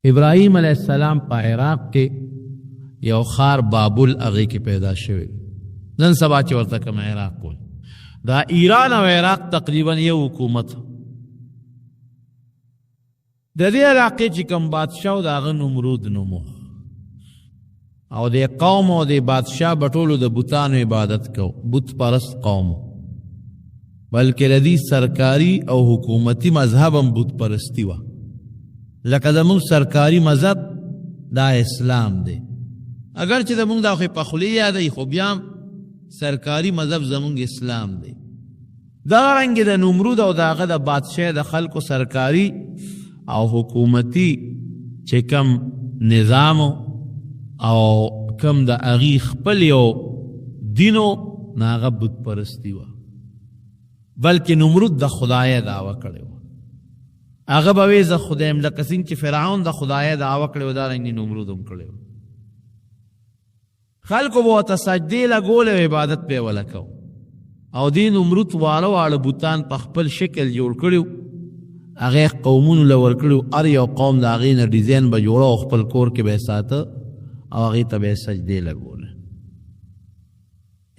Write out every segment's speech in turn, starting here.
ابراهیم علیہ السلام په عراق کې یو خار بابل هغې کې پیدا شوی نن سبا چې ورته کوم عراق وایي دا ایران او عراق تقریبا یو حکومت د دې علاقې چې کوم بادشاه و د هغه نمرود نوم او د قوم او د بادشاه به ټولو د بتانو عبادت کو بت پرست قوم بلکې د دې سرکاري او حکومتي مذهب هم بت پرستی وه لکه زمونږ سرکاري مذهب دا اسلام دی اگر چې زمونږ دا خو په خولې یادوي خو بیا سرکاري مذهب زمونږ اسلام دی دغه رنګې د نمرود او د هغه د بادشاه د خلکو سرکاري او حکومتي چې کم نظام او کم د هغې خپل یو دینو نه هغه بت پرستی وه بلکې نمرود د خدای دعوه کړې وه هغه به وی زه خدایم لکه څنګه چې فرعون د خدای دعوه کړې وه دارنګې نمرود هم کړې وه خلکو به ورته سجدې لګولې او عبادت به یې وله کو او دې نمرود واړه واړه بوتان په خپل شکل جوړ کړي هغې قومونو له ورکړي هر یو قوم د هغې نه ډیزاین به جوړه او خپل کور کې به یې ساته او هغې ته به یې سجدې لګوله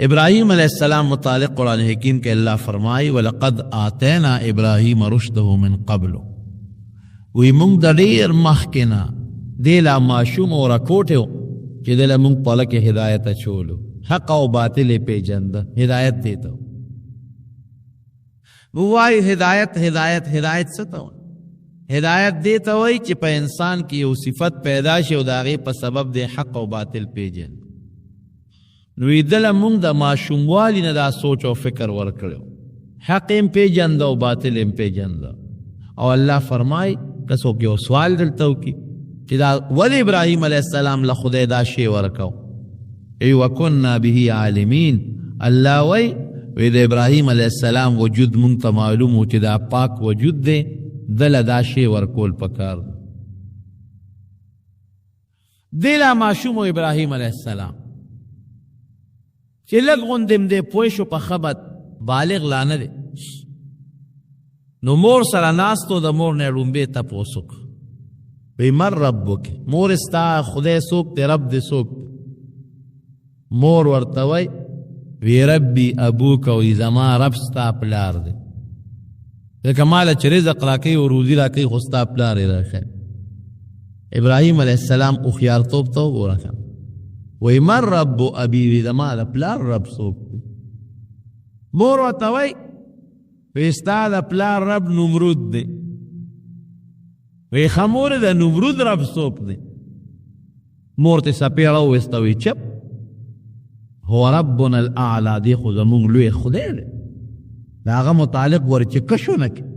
ابراهیم علیہ السلام متعلق قرآن حکیم کے اللہ فرمائی وَلَقَدْ آتَيْنَا إِبْرَاهِيمَ رُشْدَهُ مِنْ قَبْلُ وی مونږ د ډېر مخکې نه دې لا ماشوم او راکوټې و چې دې له مونږ په له کې هدایت اچولو حق او باطل یې پېژنده هدایت دې ته ووایي هدایت هدایت هدایت څه ته هدایت دې ته وایي چې په انسان کې یو صفت پیدا شي او د هغې په سبب دې حق او باطل پېژني نو دله مونږ د ماشوموالي نه دا سوچ او فکر ورکړی حق یې پېژنده او باطل یې پېژنده او الله فرمای که څوک یو سوال دلته وکړي چې دا ولې ابراهیم علیه السلام له خدای دا شی ورکو ای وکنا به عالمین الله وی د ابراهیم علیه السلام وجود مونږ ته معلوم و چې دا پاک وجود دی دله دا شی ورکول پکار دی لا ماشوم ابراهیم علیه السلام چې لږ غوندې م دی پوه شو په خبر بالغ لا نه دی نو مور سره ناستو د مور نه ړومبې تپوس وکړه وی من ربک مور ستا خدای څوک دی رب دی څوک مور ورته وی وی ربي ابوک وی زما رب ستا پلار دی ځکه ماله چې رزق راکوي او روزي راکوي خو ستا پلار یې راښایي ابراهیم علیه السلام هوښیارتوب ته وګوره که وی من رب ابي وی زما د پلار رب څوک دی مور ورته وی وی ستا د پلار رب نمرود دی وی خمور د نمرود رب څوک دی مور ته څپېړه وویسته وی چپ هو ربنا الاعلی دی خو زمونږ لوی خدای دی د هغه متعلق ور چې کشو نه کړي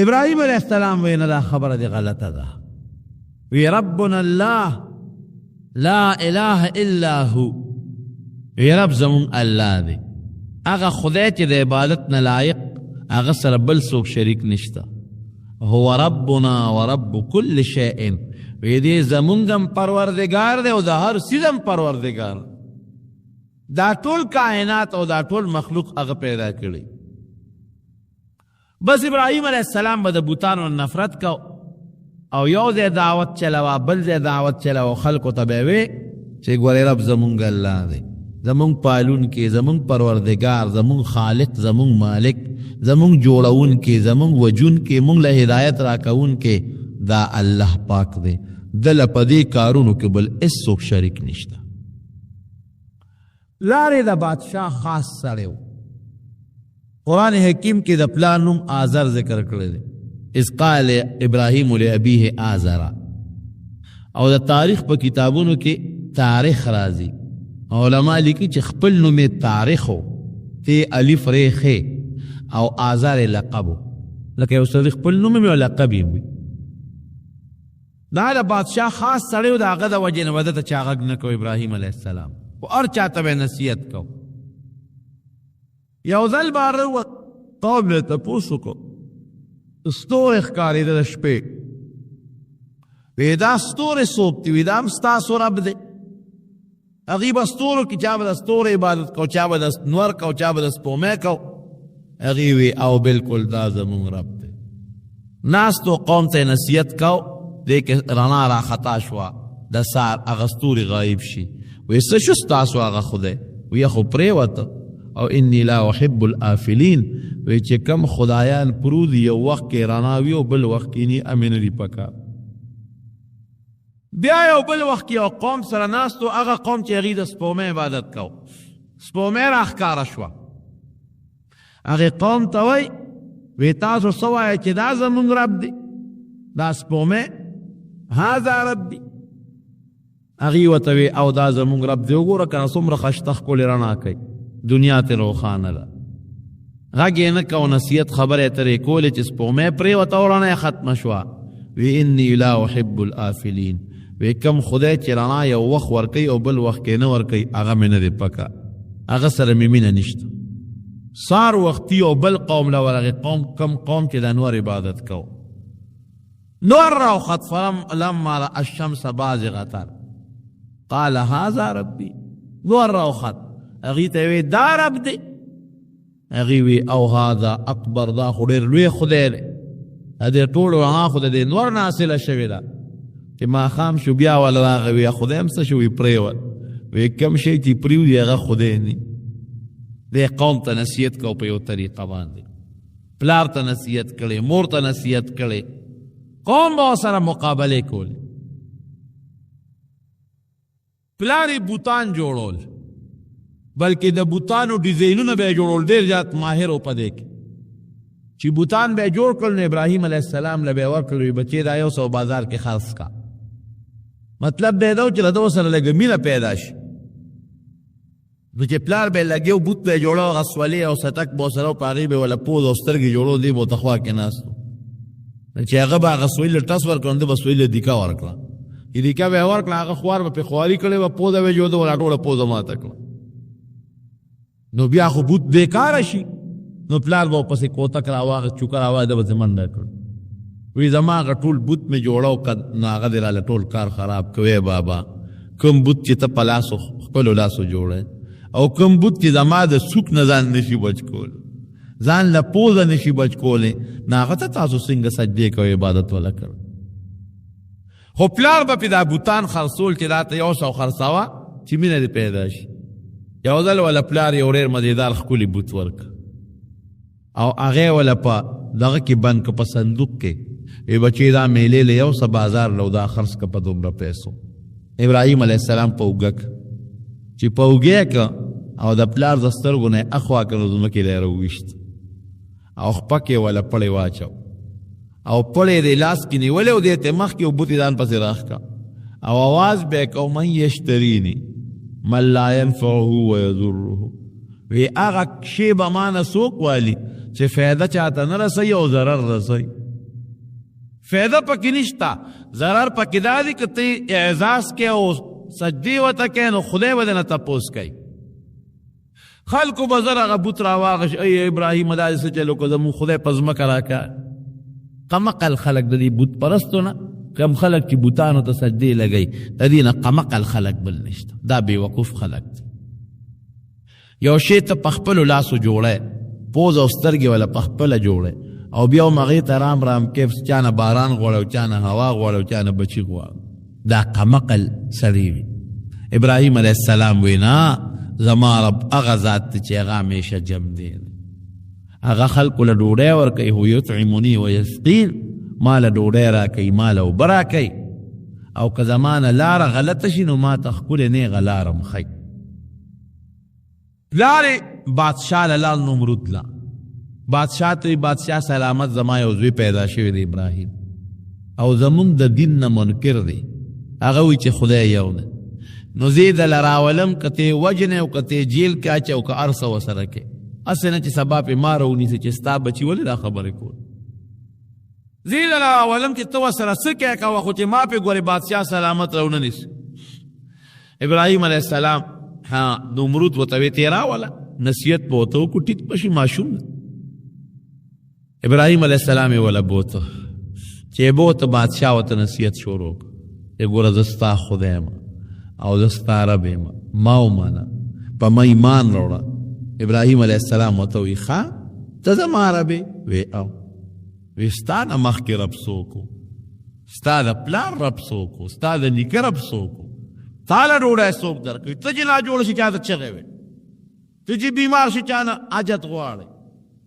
ابراهیم علیه السلام وی نه دا خبره دی غلطه ده وی ربنا الله لا اله الا هو وی رب زمونږ الله دی هغه خدای چې د عبادت نه لایق هغه سره بل څوک شریک نشته هو ربنا ورب كل شیء وی دې زمونږ هم پروردګار دی او د هر څیز هم پروردګار دا ټول کائنات او دا ټول مخلوق هغه پیدا کړي بس ابراهیم علیه السلام به د بوتانو نفرت کو او یو ځای دعوت چلوه بل ځای دعوت چلوه خلکو ته به یې وی چې ګورې رب زمونږ الله دی زمونږ پالون کې زمونږ پروردگار زمونږ خالق زمونږ مالک زمونږ جوړون کې زمونږ وجون کې مونږ له هدایت راکون کې دا الله پاک دی دله په دې کارونو کې بل هېڅوک شریک نشته لارې د بادشاه خاص سړی و قرآن حکیم کې د پلار نوم آزر ذکر کړی دی اذ قال ابراهیم لابیه آزرا او د تاریخ په کتابونو کې تاریخ راځي علماء لیکي چې خپل نوم یې تاریخ و تی الف ری خې او آزر لقب لکه یو سړي خپل نوم یې لقب یې وي دا د بادشاه خاص سړی و د هغه د وجې نه وده ته چا غږ نه کو ابراهیم علیه السلام و هر چاته به نصیحت کو یو ځل باره و قوم یې تپوس وکړو ستوري ښکارېده د شپې وی دا ستوري څوک دي وی دا هم ستاسو رب دی هغې به ستورو کې چا به د ستورو عبادت کو چا به د نور کو چا به د سپومۍ کو هغې وی او بلکل دا زمونږ رب دی ناس تو قوم ته نصیحت کو دې کې رڼا را خطا شوه د سار هغه ستوري غایب شي وایي څه شو ستاسو هغه خدای وایي خو پرېوته او انی لا احب الآفلین وایي چې کم خدایان پرود یو وخت کې رڼا وي او بل وخت کې نه امین لري پکار بیا یو بل وخت کې یو قوم سره ناستو هغه قوم چې هغوی د سپومې عبادت کو سپومې راښکاره شوه هغې قوم ته وایي وی تاسو څه وایئ چې دا زمونږ رب دی دا سپومې هذا ربي هغوی ورته وی او دا زمونږ رب دی وګوره که نه څومره ښایسته ښکلې رڼا کوي دنیا ترې روښانه ده غږ یې نه کو نصیحت خبرې ترې کولې چې سپومې پرېوته او رڼا یې ختمه شوه وی انی لا احب الآفلین وی کم خدای چې رڼا یو وخت ورکوي او بل وخت کې نه ورکوي هغه مې نه دی پکار هغه سره مې مینه نشته سار وختي او بل قوم له ورغې کم قوم چې د انوار عبادت کو نور راوخت فلما رأى الشمس بازغة قال هذا ربي نور راوخت هغې ته وی دا رب دی هغې وی او هذا اکبر دا خو ډېر لوی خدای دی دې ټولو رڼا خو د دې نور نه حاصله شوې ده چې ماښام شو بیا ول راغی وی خدای هم څه شو وی پرېوت وی کم شی چې پرېوځي هغه خدای نه دې قوم ته نصیحت کو په یو طریقه باندې پلار ته نصیحت کړې مور ته نصیحت کړې قوم به سره مقابلې کولې پلار یې بوتان جوړول بلکې د بوتانو ډیزاینونه به یې جوړول ډېر زیات ماهر و په دې کې چې بوتان به جوړ کړل نو ابراهیم علیه السلام له به یې ورکړل وي بچې دا یو سو بازار کې خرڅ کا مطلب به یې دا و چې له ده سره لږه مینه پیدا شي نو چې پلار به یې لګیو بوت به یې جوړو هغه سولې او ستک به ورسره و په هغې به یې وله پوز او سترګې جوړو دی به ورته خوا کې ناست و چې هغه به هغه سویل له ټس ورکړه ده به سویل له دیکه ورکړه چې دیکه به یې ورکړه هغه خوار به پرې خواري کړې وه پوزه به یې جوړده وله ټوله پوزه ماته کړه نو بیا خو بوت بېکاره شي نو پلار به ورپسې کوتک راواغست چوکه راواغست ده به یې منډه کړ وی زما هغه ټول بوت مې جوړو نو هغه دې راله ټول کار خراب کوې بابا کوم بوت چې ته په لاسو خپلو لاسو جوړی او کوم بوت چې زما د سوک نه ځان نشي بچ کول ځان له پوزه نشي بچ کولی نو هغه ته تاسو څنګه سجدې کوئ عبادت وله کړ خو پلار به پې دا بوتان خرڅول چې دا ته یو سو خرڅوه چې مینه دې پیدا شي یو ځل وله پلار یو ډېر مزېدار ښکلي بوت ورکړه او هغې وله په دغه کې بند که په صندوق کې وی بچې دا میلې له یو څه بازار له دا خرڅ که په دومره پیسو ابراهیم علیه السلام په اوږه که چې په اوږه که او د پلار د سترګو نه یې اخوا که نو ځمکې له یې راوویشت او خپک یې وله پړی واچو او پړی یې د لاس کې نیولی او دې ته مخکې او بوتې ځان پسې راښکه او آواز به یې کو من یشتریني من لا ينفعه ويضره وی هغه شی به ما نه څوک والي چې فایده چاته نه رسوي او ضرر رسوي فایده پکې نشته ضرر پکې دا دی که ته اعزاز کې او سجدې ورته کوې نو خدای به دې نه تپوس کوي خلکو به زر هغه بوت راواغش ای ابراهیم دا دې څه چلو که زمونږ خدای په ځمکه راکړه قمقل خلک د دې بوت پرستو نه کم خلک چې بوتانو ته سجدې لګوي د دې نه قمقل خلک بل نشته دا بېوقوف خلک دي یو شی ته په خپلو لاسو جوړی پوز او سترګې وله په خپله جوړی او بیا هم هغې ته رام رام کیف چا نه باران غواړي او چا نه هوا غواړي او چا نه بچي غواړي دا قمقل سړی وي ابراهیم علیه السلام وی نه زما رب هغه ذات دی چې هغه همیشه جم دی هغه خلکو له ډوډۍ ورکوي هو یطعمني ویسقین ما له ډوډۍ راکوي ما له اوبه راکوي او که زما نه لاره غلطه شي نو ما ته ښکلې نیغه لاره م ښیي پلار بادشاہ لال نمرود لا بادشاہ ته بادشاہ سلامت زما یو زوی پیدا شوی دی ابراهیم او زمونږ د دین نه منکر دی هغه وی چې خدای یو دی نو زه یې دله راولم که ته یې وجنې او که ته یې جیل کې اچې او که هر څه ورسره کې هسې نه چې سبا پې ما راونیسي چې ستا بچي ولې دا خبرې کول زه یې دله راولم چې ته ورسره څه کې کوه خو چې ما پې ګورې بادشاہ سلامت راونه نیسي ابراهیم علیه السلام نمرود ورته وی ته یې راوله نصیحت به ورته وکړو ټیټ به شي ماشوم دی ابراهیم علیه السلام یې وله بوته چې یې بوته بادشاہ ورته نصیحت شروع کړ چې ګوره زه ستا خدای یم او زه ستا رب یم ما ومنه په ما ایمان راوړه ابراهیم علیه السلام ورته وی ښه ته زما رب یې وی او وی ستا نه مخکې رب څوک ستا د پلار رب څوک ستا د نیکه رب څوک تا له ډوډۍ څوک درکوي ته چې ناجوړه شي چا ته چغې وې ته چې بیمار شي چا نه حاجت غواړې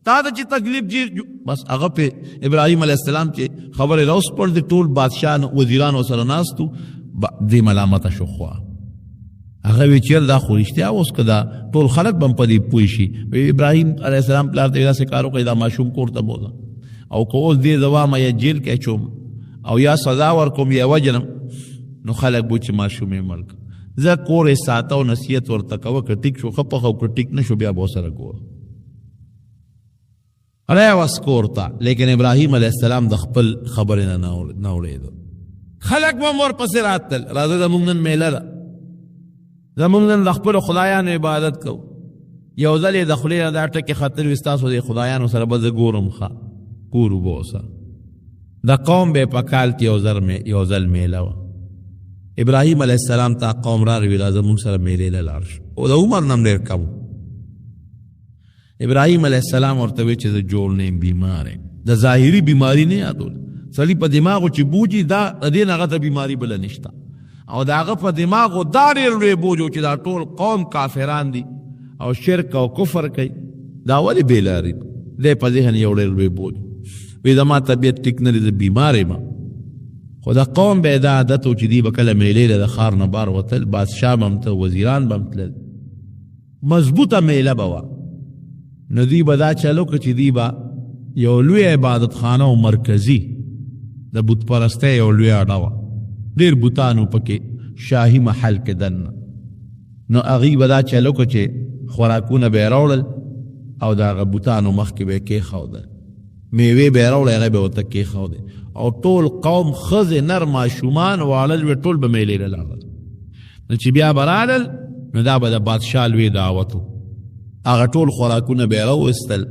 تا ته چې تکلیف جي بس هغه په ابراهیم علیه السلام چې خبرې راوس پر د ټول بادشاه وزیرانو سره ناستو دې ملامته شو خوا هغه وی چې دا خو رښتیا اوس که دا ټول خلک به هم په دې پوه شي ابراهیم علیه السلام پلار ته داسې کار وکړي دا ماشوم کور ته بوځه او که اوس دې زوامه یا جیل کې اچوم او یا سزا ورکوم یا وجنم نو خلک بو چې ماشوم یې مړ کړ زه کور یې ساته او نصیحت ورته کوه که ټیک شو ښه پخه او که ټیک نه شو بیا به ورسره کوه راوس کور ته لیکن ابراهیم علیه السلام د خپل خبرې نه اورېدو خلک به هم ورپسې راتلل راځه زموږ نن میله ده زموږ نن د خپلو خدایانو عبادت کوو یو ځل یې د خولې نه دا ټکې ختلي وي ستاسو د خدایانو سره به زه ګورم ښه کور وبوسه د قوم به په کال کې یو ځل میله وه ابراهیم علیه السلام ته قوم راغلي راځه موږ سره میلې له لاړ شو او د عمر نه هم ډېر کم ابراهیم علیه السلام ورته وی چې زه جوړ نه یم بیمار یم د ظاهري بیماري نه یادول سړي په دماغو چې بوجي دا د دې نه هغه ته بیماري بله نشته او د هغه په دماغو دا ډېر لوی بوج و چې دا ټول قوم کافران دي او شرک او کفر کوي دا ولې بېلاري دی په ذهن یو ډېر لوی بوج وی زما طبیعت ټیک نه دی زه بیمار یم خو د قوم به یې دا عادت و چې دوی به کله میلې له د ښار نه بار وتل بادشاه به هم ته وزیران به هم تلل مضبوطه میله به وه نو دوی به دا چلو که چې دوی به یو لوی عبادت خانه او مرکزي د بت پرستۍ یو لوی اډه وه ډېر بوتانو پکې شاهي محل کې دننه نو هغوی به دا چلو که چې خوراکونه به یې راوړل او د هغه بوتانو مخکې به یې کېښودل میوې به یې راوړی هغه به ورته کېښودې او ټول قوم ښځې نر ماشومان واړه لوی ټول به میلې له لاړل نو چې بیا به رالل نو دا به د بادشاه لوی دعوت و هغه ټول خوراکونه به یې راویستل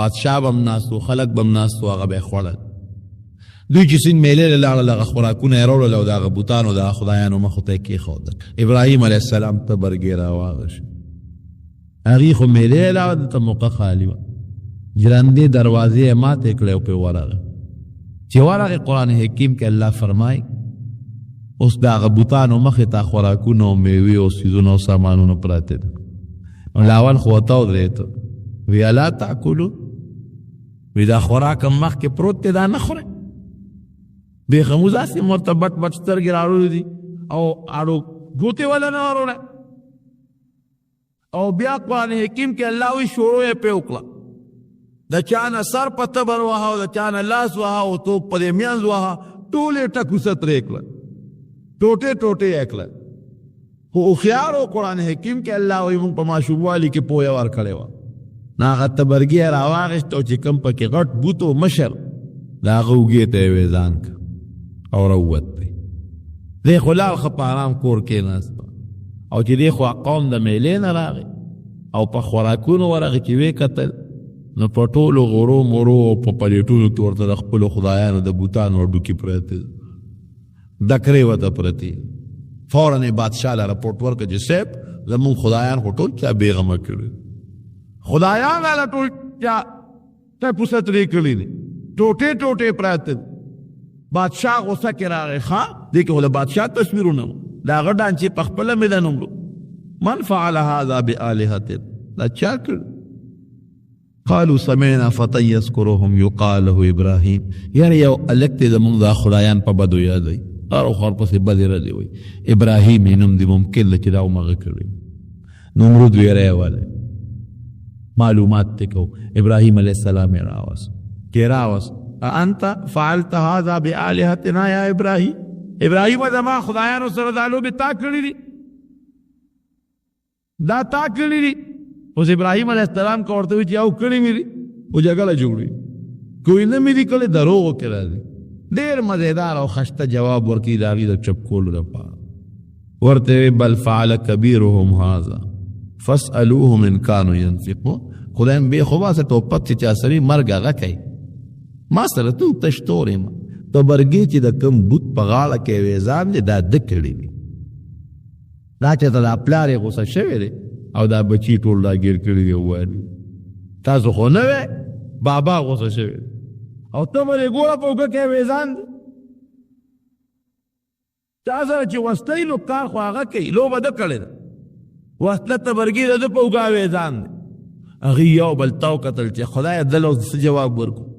بادشاه به هم ناست و خلک به هم ناست و هغه به یې خوړل دوی چې سین میلې له لاړل هغه خوراکونه یې راوړل او د هغه بوتانو د خدایانو مخو ته یې کېښودل ابراهیم علیه السلام ته برګې راواغشي هغې خو میلې یې لاړه دلته موقع خالي وه ژرندې دروازې یې ماتې کړې او پرې ورغی چې ورغی قرآن حکیم کې الله فرمایي اوس د هغه بوتانو مخې ته خوراکونه او میوې او څیزونه او سامانونه پراته دي نو لاول خو ورته ودرېد وی الا تاکلو وی دا خوراک هم مخکې پروت دی دا نه خورئ بیخه موږ داسې ورته بټ بټ سترګې راوړلې دي او اړو ګوتې وله نه وروړی او بیا قرآن حکیم کې الله وی شروع یې پرې وکړه د چا نه سر په تبر وهه او د چا نه لاس وهه او توپ په دې منځ وهه ټول یې ټکوسه ترې کړه ټوټې ټوټې یې کړه خو هوښیار و قرآن حکیم کې الله وی موږ په ماشوموالي کې پویه ورکړې وه نو هغه تبرګي یې راواخېست او چې کوم پکې غټ بوت و مشر د هغه اوږې ته یې ویزان کړه او راووت دی دی خو لاړ ښه په ارام کور کېناست او چې دی خو قوم د میلې نه راغی او په خوراکونو ورغی چې ویې کتل نو په ټولو غرو مرو او په پلیټونو کې ورته د خپلو خدایانو د بوتانو هډوکي پرتې دکرې ورته پرتې فوراً یې بادشاه له راپورټ ورکړه چې صاحب زمونږ خدایان خو ټول چا بېغمه کړي خدایان هله ټول چا ټپوسه ترې کړي دي ټوټې ټوټې پراته دي بادشاه غوسه کې راغی ښه دې کې خو د بادشاه تصویرونه وو د هغه ډانچې په خپله مې د نوملو من فعل هذا بآلهتنا دا چا کړ قالوا سمعنا فتى يذكرهم يقال له ابراهيم یاره یو الک دی زمونږ دا خدایان په بدو یادوي هر خور پسې بدې ردې وایي ابراهیم یې نوم دی ممکن ده چې دا همغه کړی نمرود ویره یې والی معلومات ته کو ابراهیم علیه السلام یې راوست کې راوست انت فعلت هذا بآلهتنا یا ابراهیم ابراهیم زما خدایانو سره دا لوبې تا کړي دي دا تا کړي دي اوس ابراهیم علیه السلام که ورته وي چې یو کړي مې دي او جګړه جوړوي کوئی نه مې دي کړی دروغو کې راځي ډېر مزیدار او خشته جواب ورکړي د هغې د چپ کولو لپاره ورته بل فعل کبیرهم هذا فاسألوهم ان كانوا ينفقون خدایم بې خو باسه ټوپک چې چا سړي مرګ هغه کوي ما سره ته تشتور یم ته برګې چې د کوم بوت په غاړه کې ویزان دی دا ده کړي دي دا چې ته دا پلار یې غوسه شوی دی او دا بچی ټول دا ګیر کړي دی وویل تاسو خو نه وی بابا غوسه شوی او ته به یې ګوره په اوږه کې ویزان دی چا سره چې وسله نو کار خو هغه کوي لوبه ده کړې ده وسله تبرګي ده په اوږه ویزان دی هغې یو بل تاو کتل چې خدایه دله اوس څه جواب ورکړو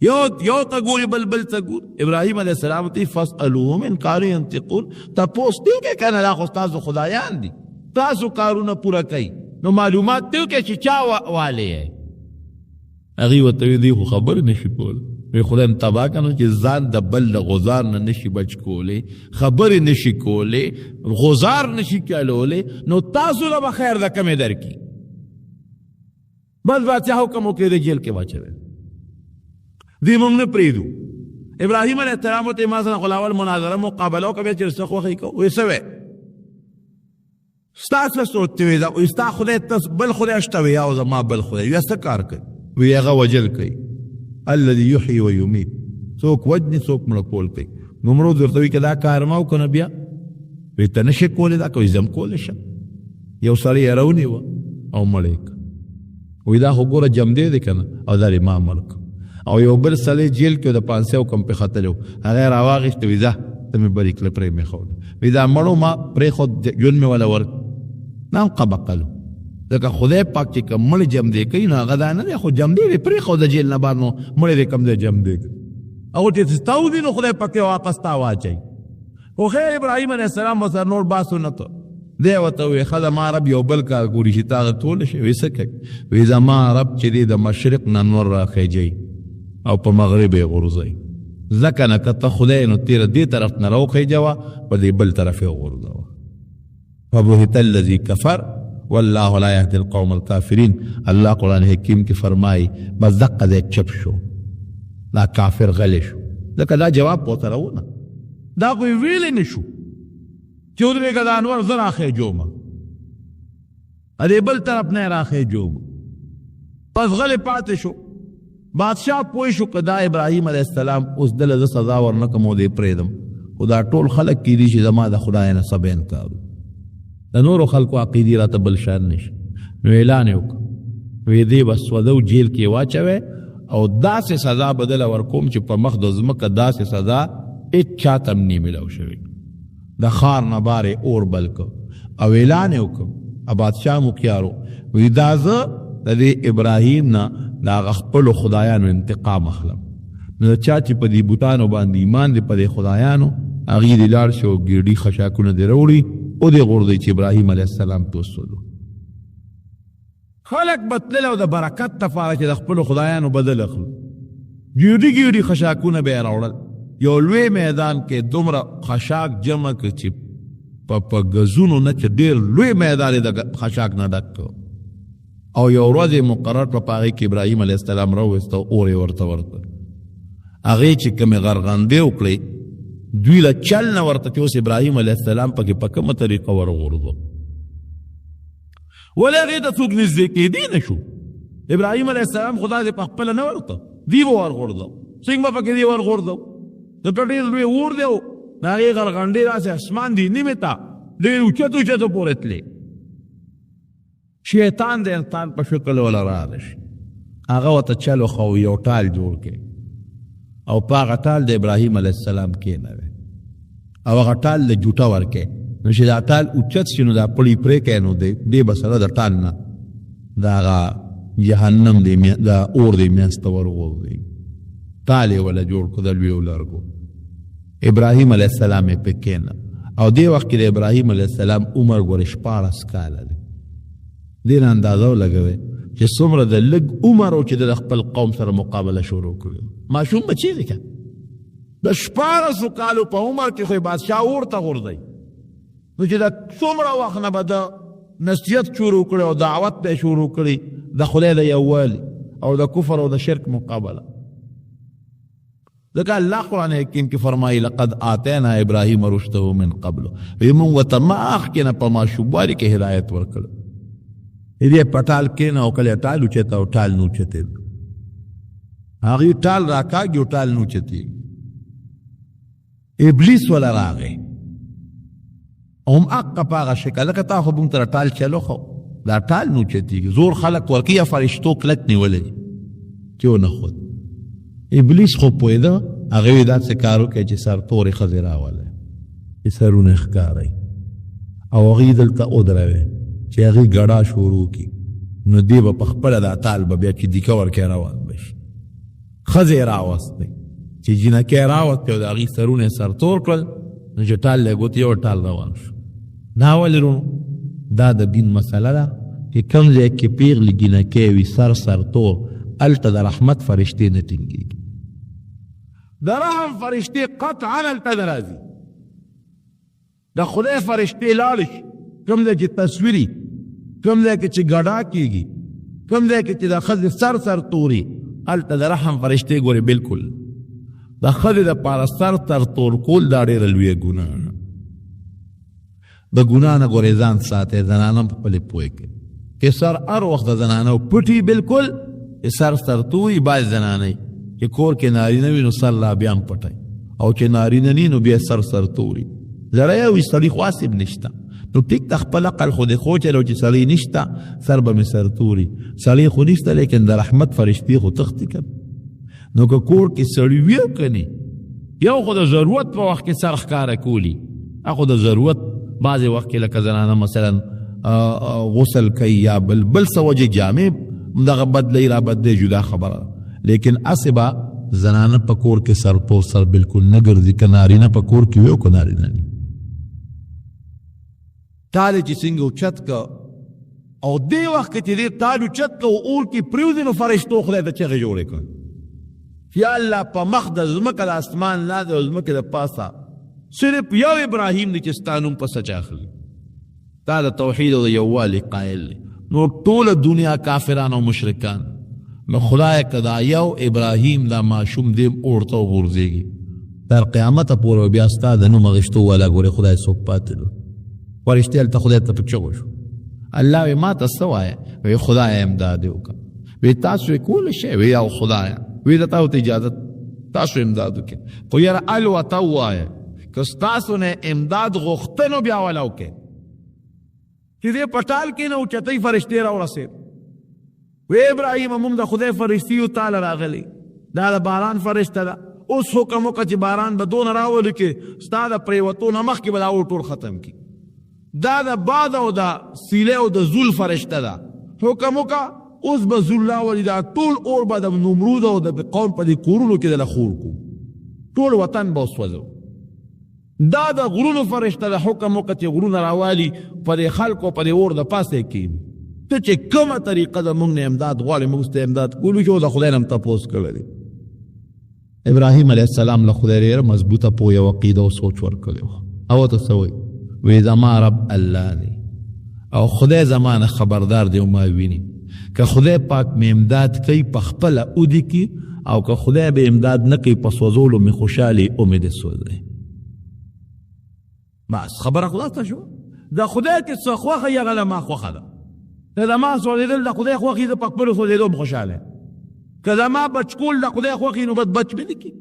یو ته ګوري بل ته ګوري ابراهیم علیه السلام ته فاسألوهم ان کانوا ینطقون تپوس دې وکړئ که نه دا خو ستاسو خدایان دي تاسو کارونه پوره کوي نو معلومات دې وکړئ چې چا والی یې هغې ورته ویل دی خو خبرې نشي کولی وی خدای م تباه کنه چې ځان د بل د غزار نه نشي بچ کولی خبرې نشي کولی غزار نشي کولولی نو تاسو له به خیر د کمې درکړي بس بادشاه حکم وکړي د جیل کې واچوي دی مونږ نه پرېږدو ابراهیم علیه السلام ورته ما سره خو اول مناظره مقابله وکړه بیا چې څه خوښۍ کوو وایي څه وی ستا څه سوچ ته وی دا وایي ستا خدای بل خدای شته وی او زما بل خدای وی څه کار کوي وی هغه وجل کوي الذي يحيي ويميت څوک وجني څوک مړه کول کوي نمرود ورته وی که دا کار ما وکړه بیا وی ته نشې کولی دا کوي زه م کولی شم یو سړی یې راونیوه او مړ یې کړه وی دا خو ګوره جمدې دی که نه او دا ما مړ کړه او یو بل سړی جیل کې د 500 کم پې ختلی و هغه یې راواغېسته وی ځه ته مې برې کړه پرې مې ښوده وی دا مړو ما پرېښود ژوند مې وله ورک نه هم قبقلو ځکه خدای پاک چې کوم مړ جمدې کوي نو هغه دا نه دی خو جمدې به پرېښوده جیل نه بهر نو مړی دی کوم ځای جمدې کوي او چې ستا وځي نو خدای پاک یې واپس تا واچوي خو خیر ابراهیم علیه السلام ورسره نور باسو نه ته دی ورته وویل ښه زما رب یو بل کار ګوري چې تا هغه توله شي وایي څه کوي وایي زما رب چې دی د مشرق نه نور راخیجوي او په مغرب یې غورځوي ځکه نه که ته خدای نو تیره دې طرف نه راوخیجوه په دې بل طرف یې وغورځوه فبهت الذي كفر والله لا يهدي القوم الكافرين الله قرآن حکیم کې فرمایي بس دقه دی چپ شو دا کافر غلی شو ځکه دا جواب پوته راونه دا خو یې ویلی نه شو چې ودرېږه د انور زه راخیجومه دې بل طرف نه یې راخیجومه پس غلی پاتې شو بادشاہ پوه شو که دا ابراهیم علیه السلام اوس دله زه سزا ورنکم او دې پرېږدم خو دا ټول خلک کیدي چې زما د خدای نه څه به انکار د نورو خلکو عقیدې راته بل شان نشي نو اعلان یې وکړه وی دې به سوده جیل کې واچوی او داسې سزا به دله ورکوم چې په مخ د ځمکه داسې سزا هېڅ چاته هم نه میلاو شوي د ښار نه بار یې اور بل کړ او اعلان یې وکړ بادشاه مکیارو وی دا زه د دې ابراهیم نه د هغه خپلو خدایانو انتقام اخلم نو د چا چې په دې بوتانو باندې ایمان دی په دې خدایانو هغې دې لاړ شي او ګېډي خشاکونه دې راوړي او دې غورځوي چې ابراهیم علیه السلام ته وسولو خلک به تلل او د برکت دپاره چې د خپلو خدایانو بدل اخلو ګېډي خشاکونه به یې راوړل یو لوی میدان کې دومره خشاک جمع کړ چې په ګزونو نه چې ډېر لوی میدان یې د خشاک نه ډک کړ او یو ورځ مقرر په هغې کې ابراهیم علیه السلام راوویسته اور یې ورته ورکړ هغې چې کومې غرغندې وکړې دوی له چل نه ورته چې اوس ابراهیم علیه السلام پکې په کومه طریقه ورغورځو ولې هغې ته څوک نږدې کېدی نه شو ابراهیم علیه السلام خو داسې په خپله نه ورته دی به ورغورځو څنګه به پکې دی ورغورځو دلته ډېر لوی اور دی او د هغې غرغندې داسې اسمان دی نیمې ته ډېر اوچتو پورې تلې شیطان د انسان په شکل ولا راغلی شي هغه ورته چل وښو یو ټال جوړ کړي او په هغه ټال د ابراهیم علیه السلام کېنوي او هغه ټال له جوټه ورکړي نو چې دا ټال اوچت شي نو دا پړی پرې کوي نو دې به سره د ټال نه د هغه جهنم د اور د منځ ته ورغورځي ټال یې وله جوړ کړو د لویو لرګو ابراهیم علیه السلام یې پې کېنه او دې وخت کې د ابراهیم علیه السلام عمر ګورې 14 کاله دی دې نه اندازه ولګوئ چې څومره د لږ عمر و چې د خپل قوم سره مقابله شروع کړي ماشوم بچی دی که د 14 کالو په عمر کې خو بادشاه اور ته غورځوي نو چې د څومره وخت نه به د نصیحت شروع کړي او دعوت به شروع کړي د خدای د یووالي او د کفر او د شرک مقابله ځکه الله قرآن حکیم کې فرمایي لقد آتینا ابراهیم رشده من قبل وی مونږ ورته مخکې نه په ماشوموالي کې هدایت ورکړه دې په ټال کېنه او کله ټال اوچته او ټال نه اوچتېږي هغې ټال راکاږي او ټال نه اوچتېږي ابلیس وله راغی هم حقه په هغه شکل لکه تا خو موږ ته ټال چلو خو دا ټال نه اوچتېږي زور خلک ورکوي یا فرشتو کلک نیولی چې ونه خود ابلیس خو پوهېده هغه یې داسې کار وکړی چې سرتورې ښځې راولئ چې سرونه ښکارئ او هغې دلته ودروي چې هغې ګډا شروع کړي نو دې به په خپله دا تال به بیا چې دیکه ورکې روان به شي ښځې یې راوستی چې جینکۍ یې راوستی او د هغې سرونه یې سرتور کړل نو چې ټال یې ګوتې یو ټال روان شو دا ولې رونو دا د دین مسله ده چې کوم ځای کې پیغلې جینکۍ وي سرتور هلته د رحمت فرشتې نه ټینګېږي د رحم فرشتې قطعا هلته نه راځي د خدای فرشتې لاړې شي کوم ځای چې تصویري کوم ځای کې چې ګډا کېږي کوم ځای کې چې د ښځې سر توري هلته د رحم فرشتې ګورې بلکل د ښځې دپاره سر تور کول دا ډېره لویه ګناه ده د ګناه نه ګورې ځان ساتئ زنانه هم په خپلې پوهې کې چې سر هر وخت د زنانو پټي بلکل سر توري باید زنانه چې کور کې نارینه وي نو سر لا بیا هم پټی او چې نارینه نی نو بیا سر توري زړی وي سړي خو حاسب نشته نو ټیک د خپل عقل خو دې خو چلو چې سړی نشته سر به مې سرتوري سړی خو نشته لیکن د رحمت فرشتې خو تختې کړ نو که کور کې سړي وي او که نه یو خو د ضرورت په وخت کې سر ښکاره کولی هغه د ضرورت بعضې وخت کې لکه زنانه مثلا غسل کوي یا بل څه وجې جامې دغه بدلی را بدلی جدا خبره لیکن اسې به زنانه په کور کې سرتور سر بلکل نه ګرځي که نارینه په کور کې وي او که نارینه نه تالی چې څنګه اوچت که او دې وخت کې چې دې تال اوچت که او اور کې پرېوځي نو فرشتو خدای ته چغې جوړې کړ یا الله په مخ د ځمکه د اسمان نه دی او ځمکې د پاسه صرف یو ابراهیم دی چې ستا نوم په سچ اخلي تا د توحید او د یووالي قایل دی نو ټوله دنیا کافران او مشرکان نو خدای که دا یو ابراهیم دا ماشوم دیم اورته وغورځېږي تر قیامته پورې بیا ستا د نوم اخیستو والا ګورې خدای څوک پاتې دی فرشتې هلته خدای ته په چغو شو الله وی ما ته څه وایه وی خدای امداد یې وکړه وی تاسو یې کولی شئ وی او خدایه وی د تاسو ته اجازت تاسو امداد وکړئ خو یاره الوته ووایه که ستاسو نه امداد غوښته نو بیا والا وکړئ چې دې پټال کې نه اوچتۍ فرشتې راورسېد وی ابراهیم موږ د خدای فرشتي یو تاله راغلی دا د باران فرشته ده اوس حکم وکړه چې باران به دونه راولي چې ستا د پرېوتو نه مخکې به دا اور ټول ختم کړي دا د باد او د سیلې او د زول فرشته ده حکم وکړه اوس به زول راولي دا ټول اور به د نمرود او د قوم په دې کورونو کې دله خور کړو ټول وطن به وسوځو دا د غرونو فرشته ده حکم وکړه چې غرونه راوالي په دې خلکو په دې اور د پاسه کې ته چې کومه طریقه د موږ نه امداد غواړې موږ ته امداد کولو چې د خدای نه هم تپوس کړی ابراهیم علیه السلام له خدای ډېره مضبوطه پوهه او عقیده او سوچ ورکړی او ته څه وایي وی زما رب الله دی او خدای زما نه خبردار دی او ما ویني که خدای پاک مې امداد کوي په خپله اودي کې او که خدای به امداد نه کوي په سوځولو مې خوشحالي او مې دې سوځی بس خبره خلاصه شو د خدای کې څه خوښه یې هغه ما خوښه ده که زما سوځېدل د خدای خوښي زه په خپلو سوځېدو م خوشحاله که زما بچکول د خدای خوښي نو بس بچ مې نه کړي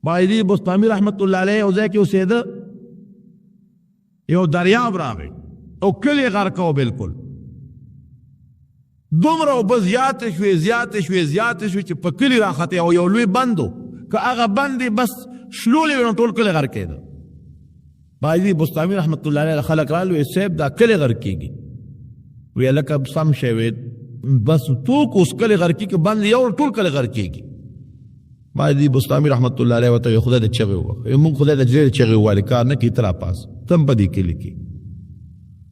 باید بستامي رحمت الله علیه یو ځای کې اوسېده یو دریاب راغی او کلی غرق و بلکل دومره اوبه زیاتې شوې چې په کلي راختې او یو لوی بند و که هغه بند یې بس شلولې وي نو ټول کلی غرقېده باید بستامي رحمت الله علیه خلک رالو وی صاحب دا کلی غرقېږي وی لکه سم شی وی بس توک اوس کلی غرقېږي بند یو ټول کلی غرقېږي باید بستامي رحمت الله علیه ورته وی خدای د چغې ووهه موږ خدای د ډېرې چغې ووالې کار نه کوي ته راپاس تم په دې کلي کې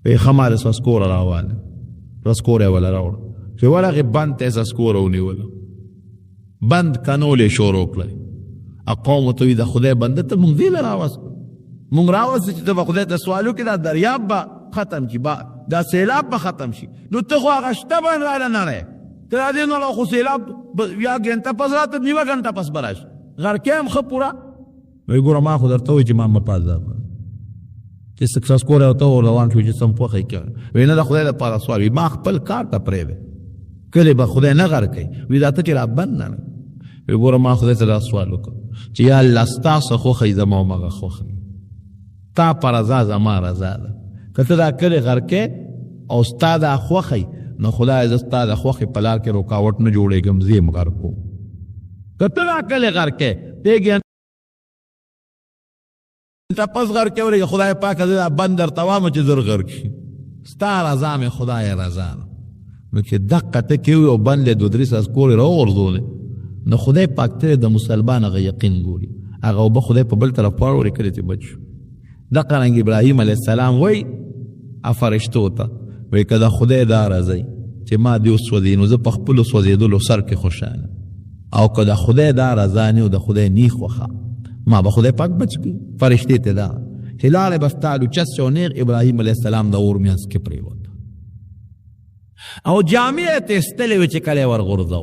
وی خماره سسکوره راواله رسکوره یې وله راوړه چې ورغې بند ته یې سسکوره ونیوله بند کنولې شروع کړی قوم ورته وي د خدای بنده ته موږ دې له راوست موږ راوست چې ته به خدای ته سوال وکړې دا دریاب به ختم شي دا سیلاب به ختم شي نو ته خو هغه شته باندې راله نړی ته را دې نو خو سیلاب یا ګنټه پس راته نیوه ګنټه پس به راشي غرقې هم ښه پوره وایي ګوره ما خو درته وایي چې ما مه پازه چې سکسسکوره ورته روان شو چې سم پوښی کوي وایي نه د خدای دپاره سوال وي ما خپل کار ته پرېږدی کلی به خدای نه غرقوي وایي دا ته چې را بند نه وایي ګوره ما خدای ته دا سوال وکړ چې یا الله ستا څه خوښوي زما هماغه خوښوي تا په رضا زما رضا ده که ته دا کلی غرقې او ستا دا خوښوي نو خدای زه ستا د خوښې په لار کې رکاوټ نه جوړېږم زه یې غرقوم کتنا کلی غر کې تیږي تپس غر کې ورې خدای پاک دې بندر توام چې زر غر کې ستا رضا مې خدای رضا نو چې دقه ته کې او بند له 2-3 ساس کورې راوغورځولې نو خدای پاک ته د مسلمان هغه یقین ګوري هغه وبه خدای په بل طرف پاړورې کړی چې بچ شو دقه رنګ ابراهیم علیه السلام وایي فرشتو ته وایي که د خدای دا راځي چې ما دې وسوځي نو زه په خپلو سوځېدلو سر کې خوشحاله او که د خدای دا رضا نه او د خدای نیغ خوښه ما به خدای پاک بچ کړي فرشتې ته دا چې لارې به ستا لوچس او نیغ ابراهیم علیه السلام د اور منځ کې پرېوت او جامع ته ایستلې وې چې کله یې ورغورځو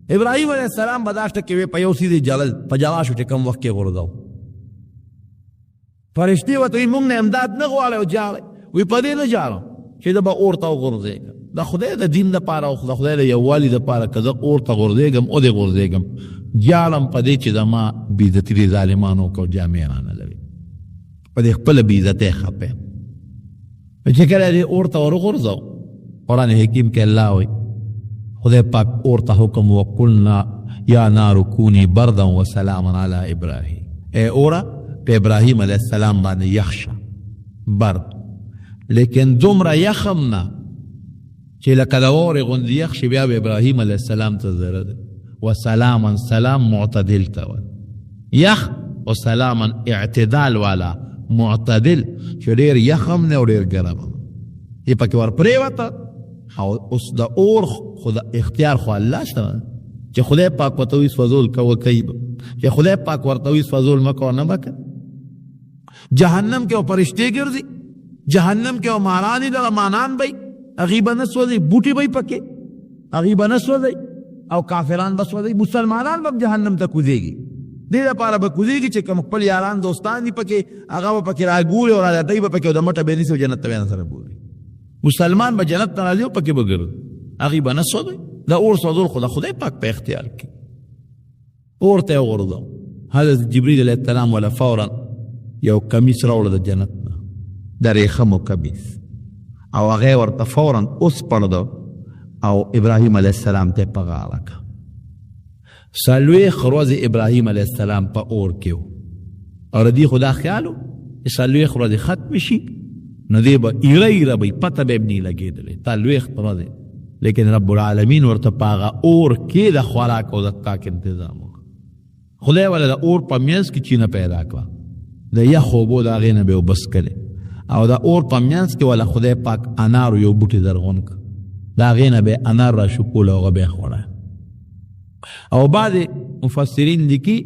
ابراهیم علیه السلام به دا شته کې په یو سیدې جلل په جلا شو چې کوم وخت کې غورځو فرشتې ورته وایي موږ نه امداد نه غواړی او جاړی وایي په دې نه جاړم چې زه به اور ته وغورځېږم د خدای د دین دپاره او د خدای د یووالي دپاره که زه اور ته غورځېږم او دې غورځېږم جاړم په دې چې زما بېعزتي دې ظالمانو وکړو جامې رانه لري په دې خپله بېعزتۍ خفه یم چې کله دې اور ته ورغورځو قرآن حکیم کې الله وایي خدای پاک اور ته حکم وقلنا یا نار کونی بردا وسلاما علی ابراهیم اے اوره په ابراهیم علیه السلام باندې یخ شه برد لیکن دومره یخم نه چې لکه د اورې غوندې یخ شي بیا به ابراهیم علیه السلام ته ضره ده وسلاما سلام معتدل ته یخ او سلاما اعتدال والا معتدل چې ډېر یخم نه او ډېر ګرم یې پکې ورپرېوته او اوس د اور خو د اختیار خو الله سره چې خدای پاک ورته وایي سوځول کوه کوي به چې خدای پاک ورته وایي سوځول مه کوه نه به کوه جهنم کې او فرشتې ګرځي جهنم کې او ماران دغه مانان به هغوی به نه سوځي بوټي به پکې هغوی به نه سوځي او کافران به سوځي مسلمانان به جهنم ته کوزېږي دې دپاره به کوزېږي چې کوم خپل یاران دوستان دي پکې هغه به پکې راګوري او راځي به پکې د مټه به نیسي او جنت ته به سره بولي مسلمان به جنت ته راځي او پکې به ګرځي هغوی به نه سوځي د اور سوځول خو د خدای پاک په اختیار کې اور ته یې وغورځو حضرت جبریل علیه السلام ولا فورا یو کمیس راوړه د جنت نه د ریخمو کمیس او هغه ورته فورا وسپړده او ابراهیم علیه السلام ته په غاړه کړه څلوېښت ورځې ابراهیم علیه السلام په اور کې و او د دې خو دا خیال و چې څلوېښت ورځې ختمې شي نو دی به ایره ایره به پته به یې نه لګېدلې څلوېښت ورځې لیکن رب العالمین ورته په هغه اور کې د خوراک او د څښاک انتظام وکړه خدای والا د اور په منځ کې چینه پیدا کړه د یخو اوبو د هغې نه به یې اوبه څښلې او د اور په منځ کې والا خدای پاک انارو یو بوټی زرغون کړه د هغې نه به یې انار راشکول او هغه به یې خوړه او بعضې مفسرین لیکي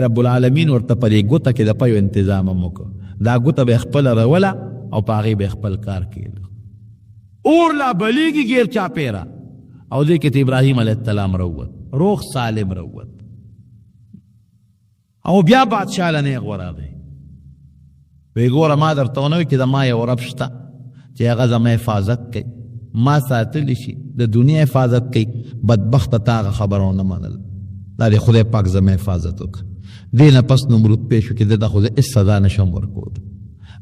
رب العالمین ورته په دې ګوته کې د پیو انتظام هم وکړه دا ګوته به یې خپله روله او په هغې به یې خپل کار کېده اور لا بلیږي غیر چاپیره او دې کې ته ابراهیم علیه السلام راووت روغ سالم راووت او بیا بادشاه له نیغ ورغی وی ګوره ما درته ونه وي چې زما یو رب شته چې هغه زما حفاظت کوي ما ساتلی شي د دنیا حفاظت کوي بدبخته تا هغه خبره ونه منل دا د خدای پاک زما حفاظت وکړه دې نه پس نمرود پېښ شو چې ده د خدای هېڅ سزا نشم ورکول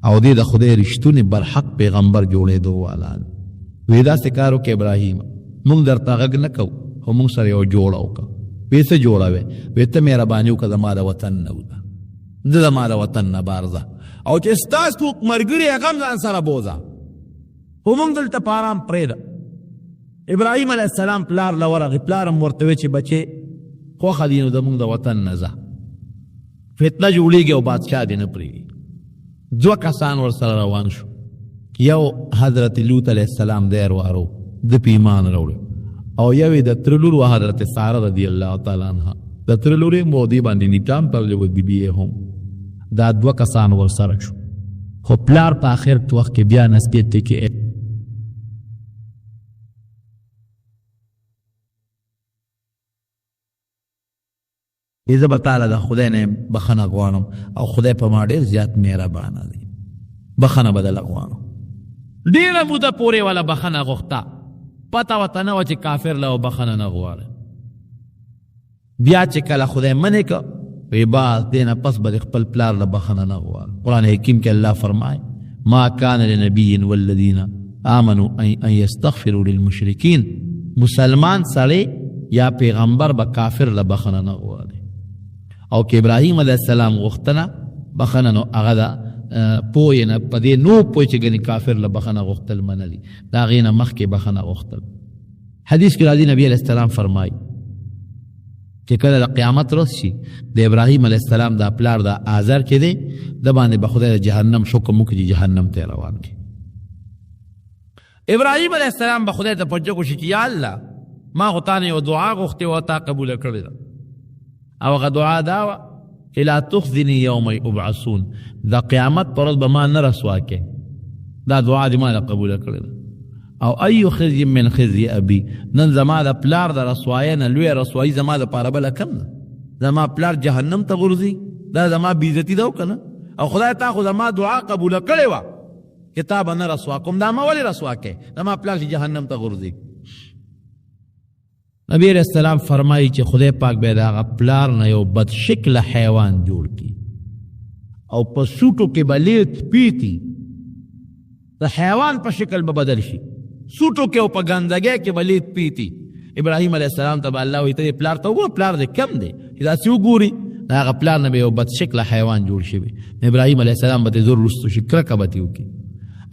او دې د خدای رښتونې برحق پیغمبر جوړېدو والا وی داسې کار وکړه ابراهیم موږ درته غږ نه کوو خو موږ سره یو جوړه وکړه وی څه جوړه وې وی ته مهرباني وکړه زما د وطن نه وځه ده زما د وطن نه بار ځه او چې ستاسو مرګري هغه هم ځان سره بوځه خو موږ دلته په ارام پرېږده ابراهیم علیه السلام پلار له ورغی پلار هم ورته وی چې بچې خوښه دي نو زموږ د وطن نه ځه فتنه جوړېږي او بادشاه دې نه پرېږدي 2 کسان ورسره روان شو یو حضرت لوط علیه السلام دیر وارو د په ایمان راوړو او یو یې د تره لور و حضرت ساره رضی الله تعالی عنها د تره لور یې مودې باندې نیټام تړلی و بیبي یې هم دا 2 کسان ورسره شو خو پلار په آخر وخت کې بیا نصیحت دی کې زه به تاله د خدای نه بخښنه غواړم او خدای په ما ډېر زیات مهربانه دی بخښنه به دله غواړم ډېره موده پورې والا بخښنه غوښته پته ورته نه وه چې کافر له بخښنه نه غواړي بیا چې کله خدای منې که وی باز دې نه پس به د خپل پلار له بخښنه نه غواړي قرآن حکیم کې الله فرمایي ما کان لنبي والذین آمنوا ان یستغفروا للمشرکین مسلمان سړی یا پیغمبر به کافر له بخنه نه غواړي. او که ابراهیم علیه السلام غوښتنه بخنه نو هغه د پوی نه په دې نو پوی چې ګنې کافر له بخنه غوښتل منلي، د هغې نه مخکې بخنه غوښتل. حدیث کې راځي نبی علیه السلام فرمایي چې کله د قیامت ورځ شي د ابراهیم علیه السلام دا پلار د آزر چې دی د باندې به خدای د جهنم حکم وکړي چې جهنم ته روان کړي. ابراهیم علیه السلام به خدای ته پوښتنه وکړي چې یا الله ما خو تا نه یو دعا غوښتې وه تا قبوله کړې ده، او هغه دعا دا وه چې لا تخزني یوم یبعثون، د قیامت پر ورځ به ما نه رسوا کې. دا دعا دې ما نه قبوله کړې ده. او ایو خزي من خزي ابي، نن زما د پلار د رسوایۍ نه لویه رسوایي زما دپاره بله کم ده. زما پلار جهنم ته غورځي، دا زما بېعزتي ده که نه؟ او خدای تا خو زما دعا قبوله کړې وه چې تا به نه رسوا کوم، دا ما ولې رسوا کې؟ زما پلار چې جهنم ته غورځي. نبی علیہ السلام فرمایي چې خدای پاک به د هغه پلار نه یو بد شکله حیوان جوړ کړي او په سوټو کې به لیت پیتي، د حیوان په شکل به بدل شي، سوټو کې او په ګندګۍ کې به لیت پیتي. ابراهیم علیه السلام ته به الله وایي ته دې پلار ته وګوره، پلار دې کم دی چې داسې وګوري. د هغه پلار نه به یو بد شکله حیوان جوړ شوی. ابراهیم علیه السلام به ترې زور وروستو شي، کرکه به ترې وکړي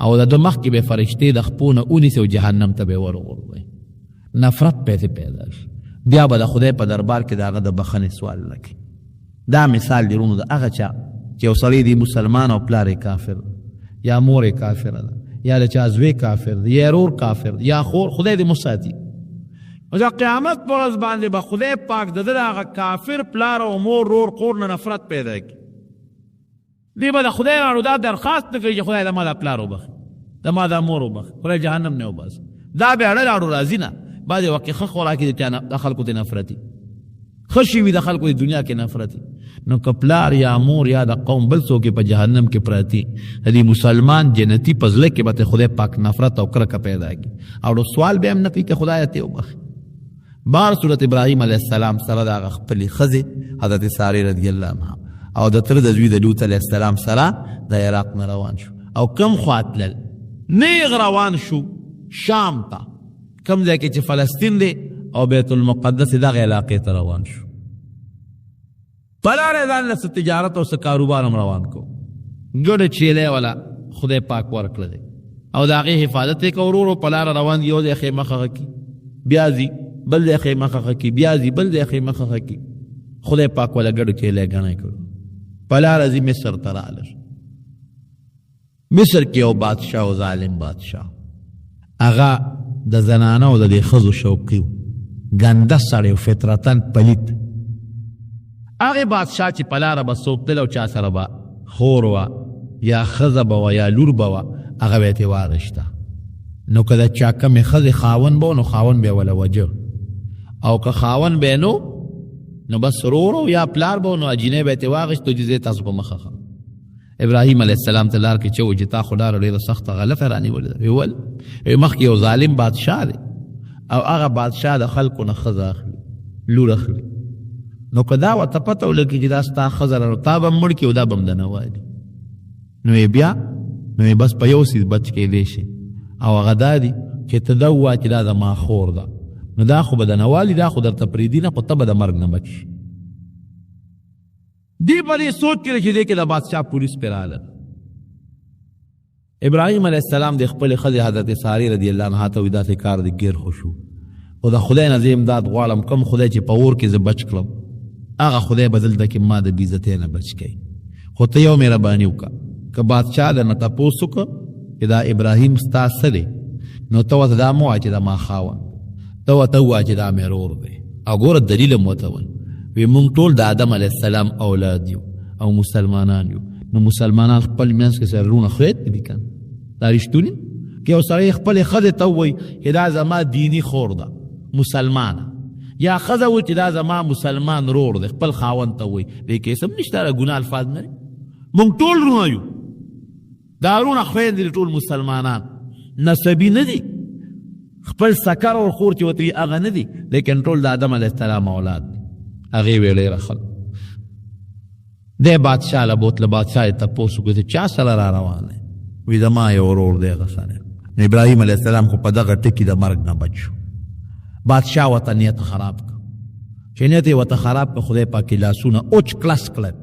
او د ده مخکې به فرشتې د خپو نه ونیسي او جهنم ته به یې ورغورځوي. نفرت پیسې پیدا شي، بیا به د خدای په دربار کې د هغه د بخښنې سوال نه کوي. دا مثال دی رونو د هغه چا چې یو سړی دی مسلمان او پلار یې کافر یا مور یې کافره ده یا د چا زوی کافر دی یا رور کافر دی یا خور، خدای دې مساتي. او د قیامت په ورځ باندې به خدای پاک د ده د هغه کافر پلار او مور رور خور نه نفرت پیدا کړي. دی به د خدای راړو دا درخواست نه کوي چې خدای د ما دا پلار وبخي، د ما دا مور وبخي، خدای جهنم نه وباسي. دا به اړه راړو راځي نه. بعضې وقت کې ښه خوراکي د خلکو ته نفرتي، ښه شي وي د خلکو د دنیا کې نفرتي. نو که پلار یا مور یا د قوم بل څوک په جهنم کې پراتی، د دې مسلمان جنتي په زړه کې به ته خدای پاک نفرت او کرکه پیدا کړي او سوال به هم نه کوي که خدای ته وبخي. بار صورت ابراهیم علیه السلام سره د هغه خپلې ښځې حضرت سارې رضی الله عنها او د تره د زوی د لوط علیه السلام سره د عراق نه روان شو. او کم خوا تلل؟ نیغ روان شو شام ته، کم ځای کې چې فلسطین دی او بیت المقدس دغه علاقې ته روان شو. په لاره ځان له څه تجارت او څه کاروبار هم روان کو، ګډه چیلې والا خدای پاک ورکړه دی او د هغې حفاظت یې که ورو په لاره روان دی، یو ځای خیمه ښخه کي بیا ځي، بل ځای خیمه ښخه کي بیا ځي، بل ځای خیمه ښخه کي. خدای پاک والا ګډو چیلې ګڼی کړو. په لاره ځي مصر ته راغله. مصر کې یو بادشاه او ظالم بادشاه، هغه د زنانه او د دې ښځو شوقي و، ګنده سړی و، فطرتاً پلیت. هغې بادشاه چې په لاره به څوک تل او چا سره به خور وه یا ښځه به وه یا لور به وه، هغه به یې ترې واغېشته. نو که د چا کمې ښځې خاوند به و نو خاوند به یې وله وجه، او که خاوند به یې نو بس رورو یا پلار به و نو اجینۍ به یې ترې واغېشت او جزې تاسو په مخه ښه. ابراهیم علیه السلام ته لار کې چې و چې تا خو لاره ډېره سخته غلطه رانیولې ده. ویل مخکې یو ظالم بادشاه دی او هغه بادشاه د خلکو نه ښځه اخلي، لور اخلي. نو که دا ورته پته ولګي چې دا ستا ښځه ده نو تا به هم مړ کړي او دا به هم د نه والي. نو یې بیا نو یې بس په یو څیز بچ کېدی شي او هغه دا دی چې ته دا ووایه چې دا زما خور ده، نو دا خو به د نه والي، دا خو درته پرېږدي نه، خو ته به د مرګ نه بچ شي. دی په دې سوچ کې چې دی کې د بادشاه پولیس پرې راغله. ابراهیم علیه السلام د خپلې ښځې حضرت سارې رضی الله عنها ته وایي داسې کار دی ګیر خو شو، خو د خدای نه زه امداد غواړم، کوم خدای چې په اور کې زه بچ کړم هغه خدای به دلته کې ما د بېعزتۍ نه بچ کوي. خو ته یو مهرباني وکړه، که بادشاه درنه تپوس وکړه چې دا ابراهیم ستا څه دی، نو ته ورته دا مه وایه چې دا ما خاوند، ته ورته ووایه چې دا مې رور دی. او ګوره دلیل هم ورته وایي، وی مونږ ټول د آدم علیه السلام اولاد یو او مسلمانان یو. نو مسلمانان خپل منځ کې سره رونه خویندې دي که نه؟ دا رښتونې که یو سړی خپلې ښځې ته ووایي چې دا زما دیني خور ده مسلمانه، یا ښځه وایي چې دا زما مسلمان رور دی خپل خاوند ته وایي، دې کې څه هم نشته، ګناه الفاظ نه دي. مونږ ټول رونه یو، دا رونه خویندې دي ټول مسلمانان، نسبي نه دي، خپل سکر او خور چې ورته وي هغه نه دي، لیکن ټول د آدم علیه السلام اولاد دي. هغې ویې ډېره ښه دی بادشاه له بوتله، بادشاه یې تپوس وکړو چې چا سره را روان دی؟ وی زما یو ورور دی هغه سره. نو ابراهیم علیه السلام خو په دغه ټکي د مرګ نه بچ شو. بادشاہ ورته نیت خراب کړ. چې نیت یې ورته خراب کړ، خدای پاک یې لاسونه اوچ کلس کړل.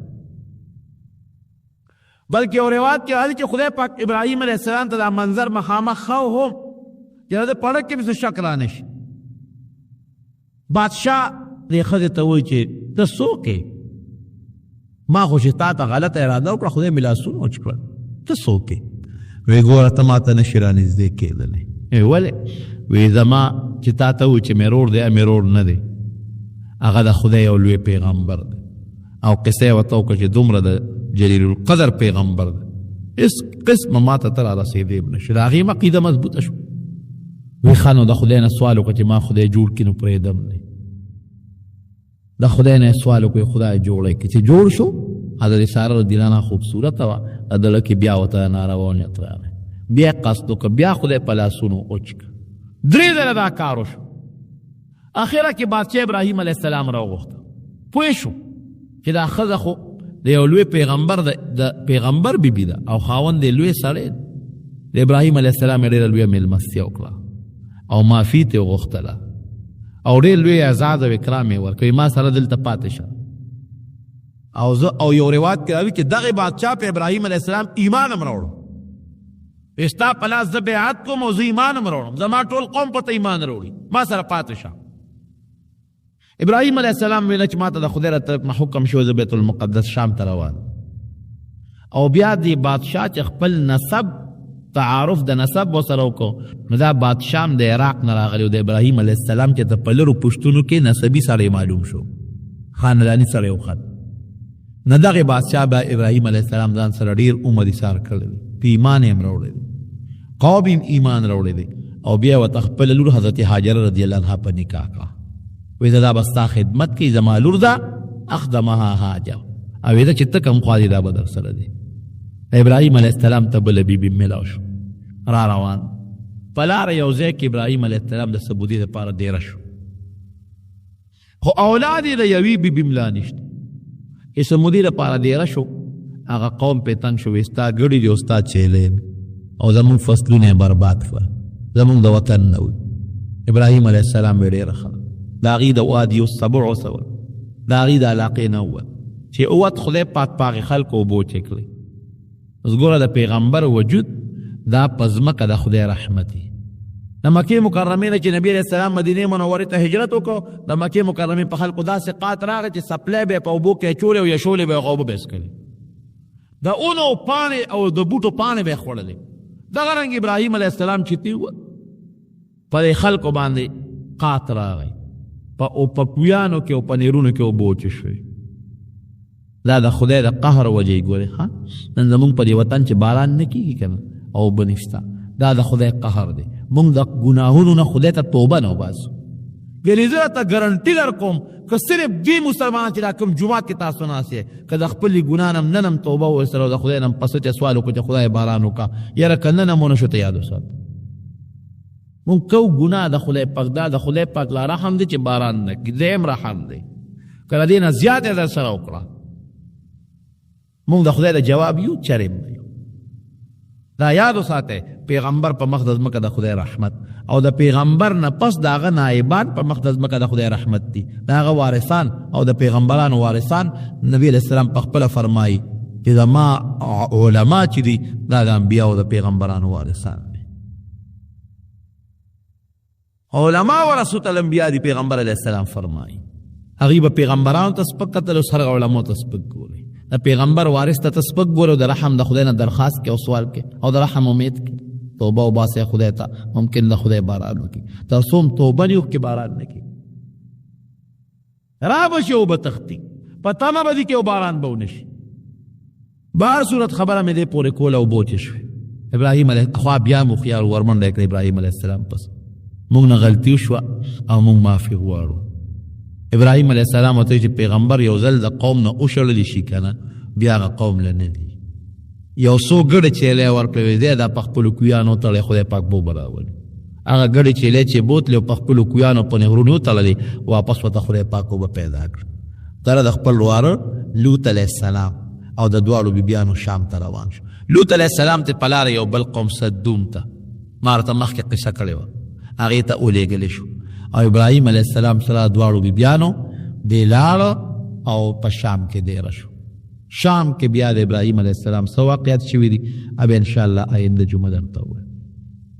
بلکې یو روایت کې راځي چې خدای پاک ابراهیم علیه السلام ته دا منظر مخامخ ښه هم چې د پړک کې به څه شک رانه شي. بادشاہ دې ښځې ته وایي چې ته څوک یې؟ ما خو چې تا ته غلطه اراده وکړه، خدای مې لاسونه اوچ کړل. ته څوک یې؟ وی ګوره ته ما ته نشي رانږدې کېدلی. ولې؟ وی زما چې تا ته وایي چې مې رور دی، مې رور نه دی، هغه د خدای یو لوی پیغمبر دی. او قصه یې ورته وکړه چې دومره د جلیل القدر پیغمبر دی، هېڅ قسمه ما ته ته رارسېدی به نشي. د هغې عقیده مضبوطه شوه. وی ښه نو د خدای نه سوال وکړه چې ما خدای جوړ کړي نو پرېږدم دی. د خدای نه سوال وکړي خدای جوړی کړي. چې جوړ شو، حضرت ساره رضی الله عنها خوبصورته وه، د زړه کې بیا ورته ناروا نیت راغی. بیا یې قصد وکړه، بیا خدای په لاسونو اوچ کړه. 3 ځله دا کار وشو. اخره کې بادشاه ابراهیم علیه السلام راوغوښته. پوه شو چې دا ښځه خو د یو لوی پیغمبر د پیغمبر بیبي ده او خاوند د لوی سړی د ابراهیم علیه السلام یې ډېره لویه مېلمستیا وکړه او معافي ترې وغوښتله او ډېر لوی اعزاز او اکرام یې ورکوي. ما سره دلته پاتې شه. او یو روایت کې راوي چې دغه بادشاه په ابراهیم علیه السلام ایمان هم راوړو. ستا په لاس زه بیعت کوم او زه ایمان هم راوړم، زما ټول قوم په ته ایمان راوړي، ما سره پاتې شه. ابراهیم علیه السلام ویل چې ما ته د خدای له طرف نه حکم شو زه بیت المقدس شام ته روان. او بیا دې بادشاه چې خپل نسب تعارف د نسب ورسره وکړو، نو دا بادشاه د عراق نه راغلی و د ابراهیم علیه السلام چې د په لرو پوښتنو کې نسبي سړی معلوم شو، خانداني سړی وخت. نه دغې بادشاه به ابراهیم علیه السلام ځان سره ډېر عمر ایثار کړی دی، په ایمان یې هم راوړی دی، قوم یې ایمان راوړی دی. او بیا ورته خپله لور حضرت هاجره رضی الله عنها په نکاح کړه. وی دا به ستا خدمت کوي، زما لور ده، اخدمها هاجر. او وی دا چې ته کوم خوا دي دا به در سره دی. ابراهیم علیه السلام ته بله بیبي میلاو شو، را روان په لاره یو ځای کې ابراهیم علیه السلام د سبودي دپاره دیره شو. خو اولاد یې د یوې بیبي ملا نشته. چې سمودي دپاره دیره شو، هغه قوم پې تنګ شو، وی ستا ګړي دي او ستا چیلې او زمونږ فصلونه یې برباد کړل، زمونږ د وطن نه وي. ابراهیم علیه السلام یې ډېره ښه د هغې د وادي السبع سوه د هغې د علاقې نه ووت چې اوت خدای پاک په هغې خلکو اوبه وچې کړئ. اوس ګوره د پیغمبر وجود دا په ځمکه د خدای رحمت دی. د مکې مکرمې نه چې نبي علیه السلام مدینې منورې ته هجرت وکړو، د مکې مکرمې په خلکو داسې قات راغی چې سپلی به یې په اوبو کې اچولې او یشولې به یې اوبه به یې څښلې، د اونو پاڼې او د بوټو پاڼې به یې خوړلې. دغه رنګ ابراهیم علیه السلام چې تېوت په دې خلکو باندې قات راغی، په کویانو کې او په نیرونو کې اوبه وچې شوې. دا د خدای د قهر وجې ګورې. نن زمونږ په دې وطن چې باران نه کېږي که نه او اوبه نشته، دا د خدای قهر دی. مونږ د ګناهونو نه خدای ته توبه نه وباسو. یعنې زه ته ګرنټي در کوم که صرف دوی مسلمانان چې دا کوم جومات کې تاسو ناست یې، که د خپلې ګناه نه نن هم توبه ورسره او د خدای نه پسه چې سوال وکړو چې خدای باران وکړه، یاره که نن هم ونه شو ته یاد وساتو. مونږ کو ګناه د خدای پاک، دا د خدای پاک لا رحم دی چې باران نه کړي، دیم رحم دی. که د دې نه زیات یې در سره وکړه، مونږ د خدای د جواب یو چریم یو. دا یاد وساتئ، پیغمبر په مخ د ځمکه د خدای رحمت، او د پیغمبر نه پس د هغه نایبان په مخ د ځمکه د خدای رحمت دي، د هغه وارثان او د پیغمبرانو وارثان. نبی علیه السلام په خپله فرمایي چې زما علما چې دي دا د انبیاء او د پیغمبرانو وارثان دي. علما ورثة الانبیاء دي، پیغمبر علیه السلام فرمایي. هغوی به پیغمبرانو ته سپک کتل او سره علماو ته سپک ګوري. د پیغمبر وارث ته سپک ګوري او د رحم د خدای نه درخواست کې او سوال کې او د رحم امید کې توبه وباسئ خدای ته، ممکن د خدای باران وکړي. تر څو هم توبه نه وکړي باران نه کړي، را به شي اوبه تښتي، په تمه به دي کې او باران به ونه شي. بهر صورت خبره مې دې پورې کوله اوبه وچې شوې. ابراهیم علیه خوا بیا مو خیال ورمنډه کړه ابراهیم علیه السلام پس مونږ نه غلطي وشوه او مونږ معافي غواړو. ابراهیم علیه السلام ورته چې پیغمبر یو ځل د قوم نه وشړلی شي که نه، بیا هغه قوم له نه دي. یو څو ګډې چیلې ورکړې دی، دا په خپلو کویانو تړلی، خدای پاک بوبه راولي. هغه ګډې چیلې چې بوتلې او په خپلو کویانو په نهرونو وتړلې، واپس ورته خدای پاک اوبه پیدا کړه. دله د خپل واره لوط علیه السلام او د دواړو بیبیانو شام ته روان شو. لوط علیه السلام ته په لاره یو بل قوم صدوم ته، ما ورته مخکې قصه کړې وه، هغې ته ولېږلی شو او ابراهیم علیه السلام سره دواړو بیبیانو دی لاړه او په شام کې دیره شو. شام کې بیا د ابراهیم علیه السلام څه واقعات شوي دي اب انشاءالله آینده جمعه درته ووایم.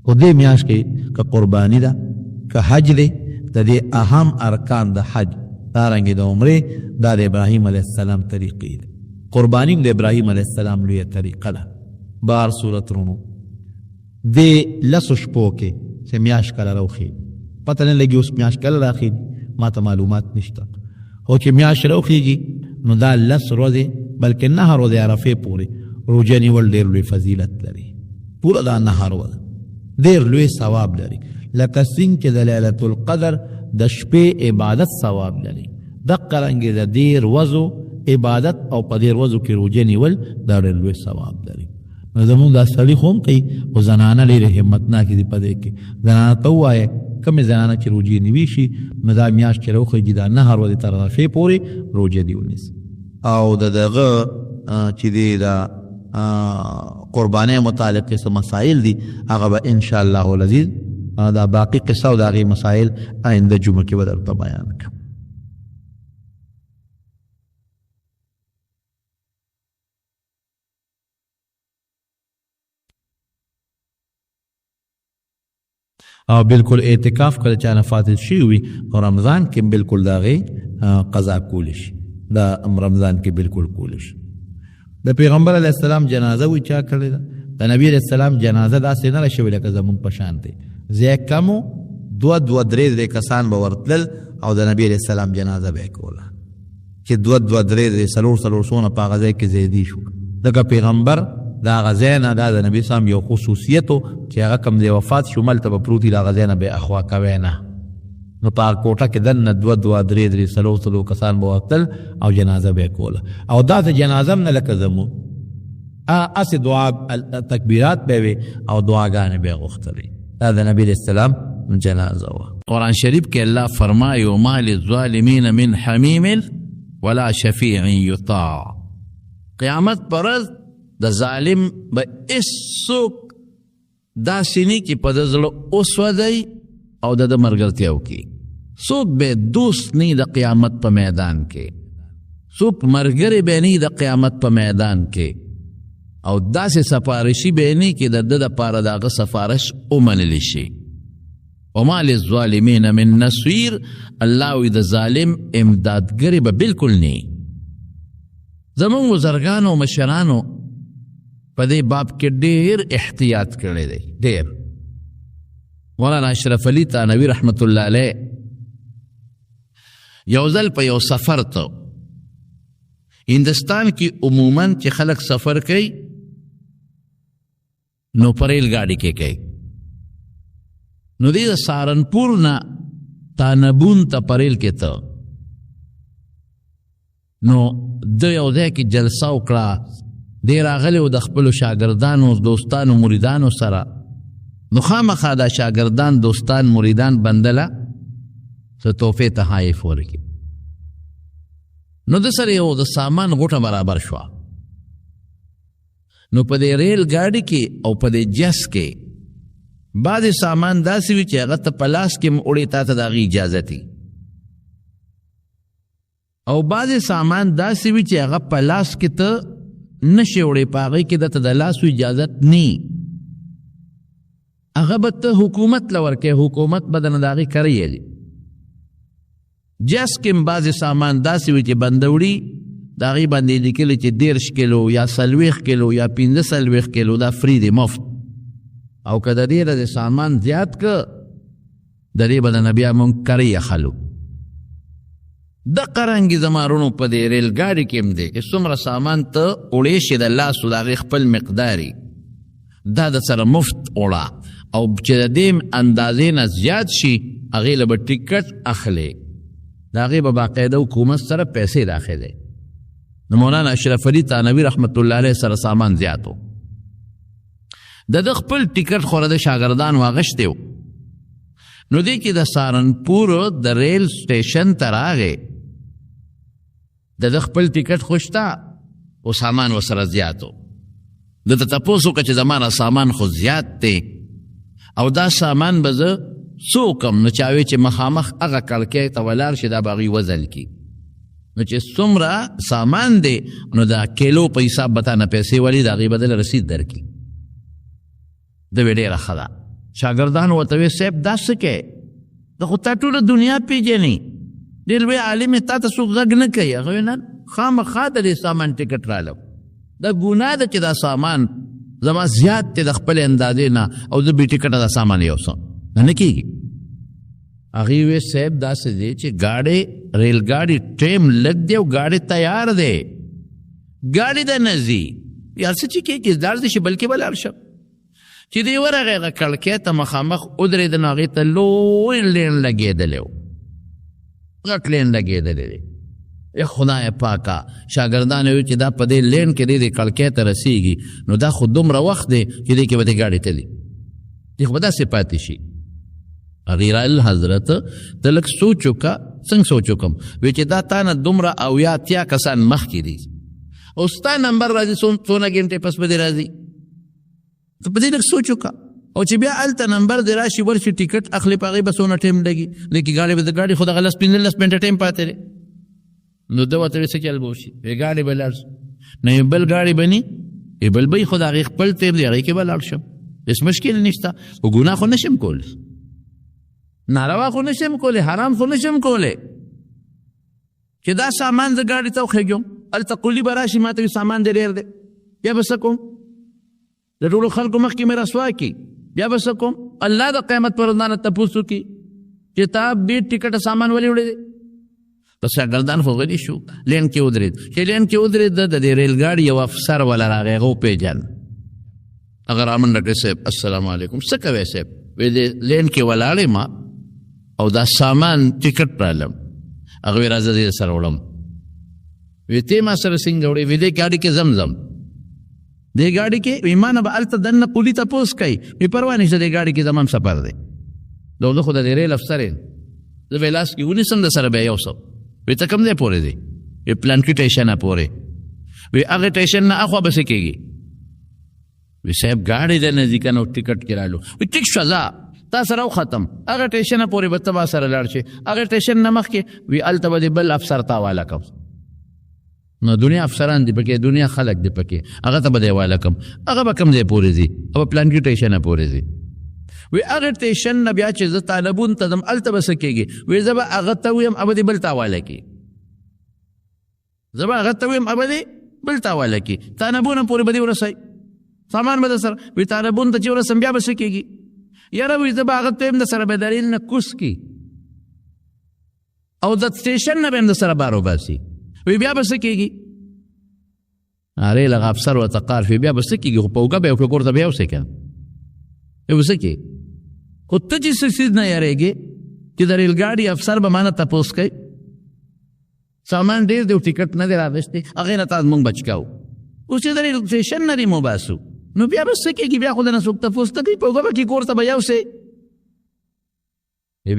خو دې میاشت کې که قرباني ده که حج دی د دې اهم ارکان د حج دارنګې د عمرې دا د ابراهیم علیه السلام طریقې دي. قرباني د ابراهیم علیه السلام لویه طریقه ده. بار صورت رونو دې لسو شپو کې چې میاشت کله راوخېږي پته نه لګي اوس میاشت کله راخېږي ما ته معلومات نشته خو چې میاشت راوخېږي نو دا لس ورځې بلکې 9 ورځې عرفې پورې روژه نیول ډېر لوی فضیلت لري. پوره دا 9 ورځې ډېر لوی ثواب لري لکه څنګه چې د لیلة القدر د شپې عبادت ثواب لري دقه رنګې د ډېر ورځو عبادت او په ډېر ورځو کې روژه نیول دا ډېر لوی ثواب لري. نو زمونږ دا سړي خو هم کوي خو زنانه ډېرې همتناکې دي په دې کې. زنانه ته ووایه کومې زنانه چې روژې نیوي شي نو دا میاشت چې راوخېږي دا 9 ورځې تر عرفې پورې روژه دې ونیسي. او د دغه چې دی دا قربانۍ متعلق څه مسائل دي هغه به انشاءالله العزیز دا باقي قصه او د هغې مسائل آینده جمعه کې به درته بیان کړم. او بالکل اعتکاف کله چا نه فاتح شي وي او رمضان کې بالکل د هغې قضا کولی شي دا رمضان کې بالکل کولی شي. د پیغمبر علیه السلام جنازه وی چا کړې ده د نبی علیه السلام جنازه داسې نه راشوې لکه زمونږ په شان دی زی کمو 2-3 کسان به ورتلل او د نبی علیه السلام جنازه به یې کوله چې 2-3 4 څونه په هغه ځای کې زیدي شو دغه پیغمبر دا هغه ځای نه دا د نبي اسلام یو خصوصیت و چې هغه کوم دی وفات شو ملته به پروت وي د هغه ځای نه به یې اخوا کوی نه نو په هغه کوټه کې دننه 2-3 کسان به ورتل او جنازه به یې کوله او داسې جنازه هم نه لکه زمونږ اسې دعا تکبیرات به وي او دعاګانې به یې غوښتلې دا د نبي علیه السلام جنازه وه. قرآن شریف کې الله فرمایي وما للظالمین من حمیم ولا شفیع یطاع. قیامت پر ورځ د ظالم به هېڅوک داسې نه چې په ده زړه وسوځئ او د ده ملګرتیا وکړي. څوک به دوست نه د قیامت په میدان کې څوک ملګری به نه د قیامت په میدان کې او داسې سفارشي به نه چې د ده دپاره د هغه سفارش ومنلی شي. وما للظالمین من نصیر الله وی د ظالم امدادګرې به بالکل نه. زمونږ بزرګانو او مشرانو په دې باب کې ډېر احتیاط کړی دی ډېر. مولانا اشرف علي تانوي رحمت الله علیه یو ځل په یو سفر ته هندوستان کې عموما چې خلک سفر کوي نو په ریل ګاډي کې کوي نو دی د سهارنپور نه تانبون ته په ریل کې ته نو د یو ځای کې جلسه وکړه دی راغلی و د خپلو شاګردانو دوستانو مریدانو سره نو خامخا دا شاګردان دوستان مریدان بندله څه تحفې تحایف ورکړي نو د سره یو د سامان غوټه برابر شوه نو په دې ریل ګاډي کې او په دې جس کې بعضې سامان داسې وي چې هغه ته په لاس کې وړې تا ته د هغې اجازه دي او بعضې سامان داسې وي چې هغه په لاس کې ته نشي وړې په هغې کې درته د لاسو اجازت نی هغه به ته حکومت له ورکوې حکومت به درنه د هغې کریږي. جس کې بعضې سامان داسې وي چې بنده وړي د هغې باندې لیکلي چې 30 کیلو یا 40 کیلو یا 45 کیلو دا فری دی مفت او که د دې د سامان زیات که د دې به درنه بیا مونږ کرۍ اخلو. دقه رنګې زما رونو په دې ریل ګاډي کې هم دی چې څومره سامان ته وړې شي د لاسو د هغې خپل مقداري دا د سره مفت وړه او چې د دې اندازې نه زیات شي هغې له به ټکټ اخلي د هغې به باقاعده حکومت سره پیسې راخلي. نو مولانا اشرف علي تانوي رحمت الله علیه سره سامان زیات و د ده خپل ټکټ خو د شاګردانو اخیستی و نو دی کې د سهارنپور د ریل سټیشن ته راغی د ده خپل ټکټ خو شته او سامان ورسره زیات و ده ته تپوس وکړه چې زما سامان خو زیات دی او دا سامان به زه څوک هم نو چا وی چې مخامخ هغه کړکۍ ته ولاړ شي دا به هغوی وزل کي نو چې څومره سامان دی نو دا کیلو په حساب به تا نه پیسې ولي د هغې بدله رسید درکړي د وی ډېره ښه ده شاګردان ورته وی صاحب دا څه کوې د خو تا ټوله دنیا پېژنې ډېر لوی عالم تا ته څوک غږ نه کوي هغه وی نه خامخا د دې سامان ټکټ رالم دا ګناه ده چې دا سامان زما زیات دی د خپلې اندازې نه او زه بې ټکټه دا سامان یوسم نه کېږي هغې وی صاحب داسې دی چې ګاډی ریل ګاډي ټیم لږ دی او ګاډی تیار دی ګاډي ته نه ځي یا څه چې کېږي دار دی چې بلکې به لاړ شم چې دی ورغی هغه کړکۍ ته مخامخ ودرېده نو هغې ته لوی لین لګېدلی و غټ لین لګېدلی دی ای خدای پاکه شاګردان وی چې دا په دې لین کې دی د کړکۍ ته رسېږي نو دا خو دومره وخت دی چې دې کې به دې ګاډي تلي دې خو به داسې پاتې شي هغې رایل حضرت ته لږ سوچ وکړه څنګه سوچ وکړم وی چې دا تا نه دومره اویا اتیا کسان مخکې دي او ستا نمبر راځي څونه ګنټې پس به دې راځي ته په دې لږ سوچ وکړه او چې بیا هلته نمبر دې راشي ورشي ټکټ اخلي په هغې به څونه ټایم لګي لیکن ګاډي به د ګاډي خو دغه 15 منټه ټایم پاتې دی نو ده ورته څه چل به وشي وی ګاډي به لاړ نه یو بل ګاډي به ني یو بل به خو د هغې خپل ټایم دی هغې کې به لاړ شم هېڅ مشکل نشته خو ګناه خو نشم کولی ناروا خو نشم کولی حرام خو نشم کولی چې دا سامان زه ګاډي ته وخېږم هلته قولي به راشي ما ته وي سامان دې ډېر دی بیا به څه کوم د ټولو خلکو مخکې مې رسوا کړي بیا به څه کوم الله د قیامت پر ورځ نه تپوس وکړي چې تا بې ټکټه سامان ولې وړی دی بس شاګردان خو غلي شو لین کې ودرېد چې لین کې ودرېد د دې ریل ګاډي یو افسر ولا راغی هغه وپېژن هغه رامنډه کړې صاحب السلام علیکم څه کوې صاحب وی دې لین کې ولاړ یم او دا سامان ټکټ رالم هغه وی راځه دې سره وړم وی ته ما سره څنګه وړې وی دې ګاډي کې زمزم دې ګاډي کې وی ما نه به هلته دننه پولي تپوس کوي وی پروا نشته دې ګاډي کې زما سفر دی زه خو د دې ریل افسر یم زه به لاس کې ونیسم د سره به یې یوسم وی ته کوم ځای پورې دی وی پلانکي ټیشنه پورې وی هغې ټیشن نه اخوا به څه کېږي وی صاحب ګاډي د نزدیکه نو ټکټ کې رالو وی ټیک شوه ځه تا سره وختم هغه ټیشنه پورې به ته ما سره لاړ شي هغه ټیشن نه مخکې وی هلته به دې بل افسر ته حواله کړم نو دنیا افسران دی پکې دنیا خلق دی پکې هغه ته به دې حواله کړم هغه به کوم ځای پورې ځي هغه پلانکي ټیشنه پورې ځي وی هغه ټیشن نه بیا چې زه طالبون ته ځم هلته به څه کېږي وی زه به هغه ته ویم هغه دې بل ته حواله کړي زه به هغه ته ویم هغه دې بل ته حواله کړي طالبونه پورې به دې ورسوي سامان به در سره وی طالبون ته چې ورسم بیا به څه کېږي یاره وی زه به هغه ته ویم د سره به دلیل نه کوس کړي او د سټیشن نه به هم د سره بار وباسي وی بیا به څه کېږي ارې لغه افسر ورته قار شي بیا به څه کېږي خو په اوږه به یې وکړه کور ته به یوسې که بیا به څه کېږي خو ته چې څه څیز نه یارېږې چې د ریل ګاډي افسر به ما نه تپوس کوي سامان ډېر دی او ټکټ نه دی راغوښتی هغې نه تا موږ بچ کوو اوس چې د ریل سټیشن نه دې وباسو نو بیا به څه کېږي بیا خو د نه څوک تپوس نه کوي په اوږه به کې کور ته به یوسې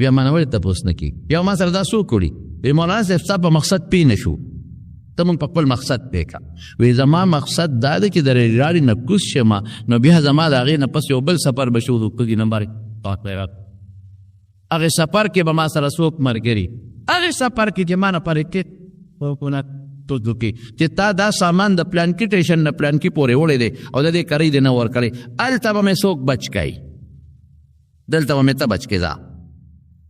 بیا ما نه ولې تپوس نه کېږي بیا ما سره دا څوک وړي وی مولانا صاحب ستا په مقصد پی نه شو ته مونږ په خپل مقصد پی کړه وی زما مقصد دا دی چې د ریل ګاډي نه کوز شمه نو بیا زما د هغې نه پس یو بل سفر به شو کږي نمبر هغې سفر کې به ما سره څوک ملګري هغې سفر کې چې ما نه پرې چې تا دا سامان د پلانکي ټیشن نه پلانکي پورې وړی دی او د دې کرۍ دې نه ورکړی هلته به مې څوک بچ کوي دلته به مې ته بچ کې ځه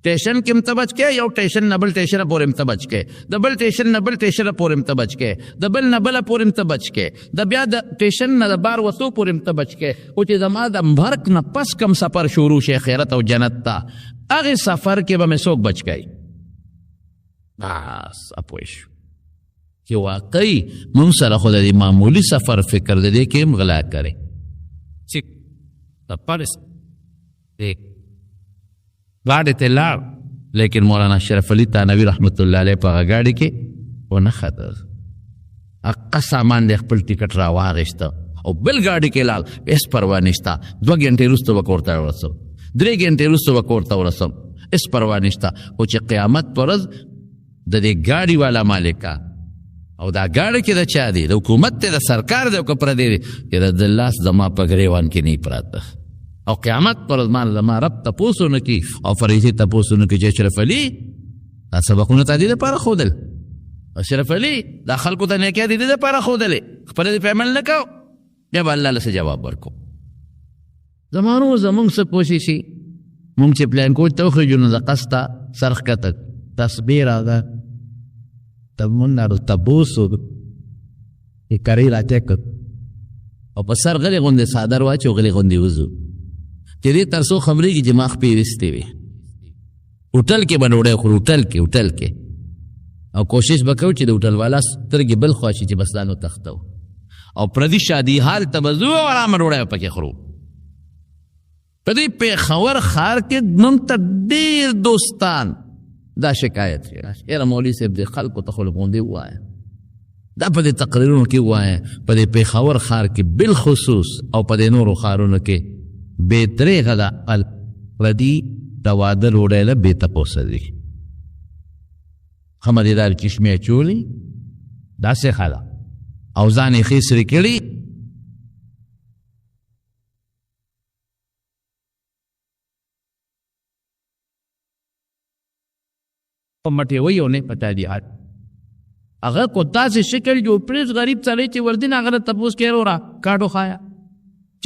ټیشن کې هم ته بچ کې یو ټیشن نه بل ټیشنه پورې هم ته بچ کې د بل ټیشن نه بل ټیشنه پورې هم ته بچ کې د بل نه بله پورې هم ته بچ کې د بیا د ټیشن نه د بار وتو پورې هم ته بچ کې خو چې زما د مرګ نه پس کم سفر شروع شي خیرت او جنت ته هغې سفر کې به مې څوک بچ کوي بس اپوی شو چې واقعي مونږ سره خو د دې معمولي سفر فکر د دې کې هم غلا کوي چې د پارس ګاډي ته لاړ لیکن مولانا اشرف علي تانوي رحمت الله علیه په هغه ګاډي کې ونه ختل هغه سامان د خپل ټکټ راواغېسته او بل ګاډي کې لاړ هېڅ پروا نشته 2 غنټې وروسته به کور ته ورسم 3 غنټې وروسته به کور ته ورسم هېڅ پروا نشته خو چې قیامت په ورځ د دې ګاډي والا مالکه او دا ګاډي کې د چا دی د حکومت دی د سرکار دی او که پردی دی چې د لاس زما په ګریوان کې نه پراته او قیامت پر ازمان زما رب تپوسو نکی او فریضی تپوسو نکی چې اشرف علی دا سبقونه تا دې دپاره ښودل اشرف علی دا خلکو ته نیکیا دې دې دپاره ښودلې خپله دې په عمل نه کو بیا به الله له څه جواب ورکو زمانو زمونږ څه کوششي مونږ چې پلان کوچ ته وخېږو نو د قص ته سر ښکته تسبیح راغله تمونه تبوسو یې کرۍ راچک او په سر غلې غوندې څادر واچو غلې غوندې وځو چې دې تر څو خبرېږي چې ما خپې ویستې وي هوټل کې به ډوډۍ خورو هوټل کې او کوشش به کوو چې د هوټل والا سترګې بل خوا شي چې بس دا نو تخته او پردي شادي حال ته به ځو او ارامه ډوډۍ به پکې خورو په دې پېښور ښار کې موږ ته ډېر دوستان دا شکایت کوي یاره مولوي صاحب دې خلکو ته خو لږ غوندې ووایه دا په دې تقریرونو کې ووایه په دې پېښور ښار کې بالخصوص او په دې نورو ښارونو کې بې درېغه ده پردي د واده ډوډۍ له بې تپوسه دي ښه مدیدار چشمې اچولي داسې ښه ده او ځان یې ښې سرې کړي په مټېوي او نه په تادیحات هغه کو داسې شکل جو پریز غریب سړی چې ورځي نه هغه نه تپوس کوي وروره کاټو خایا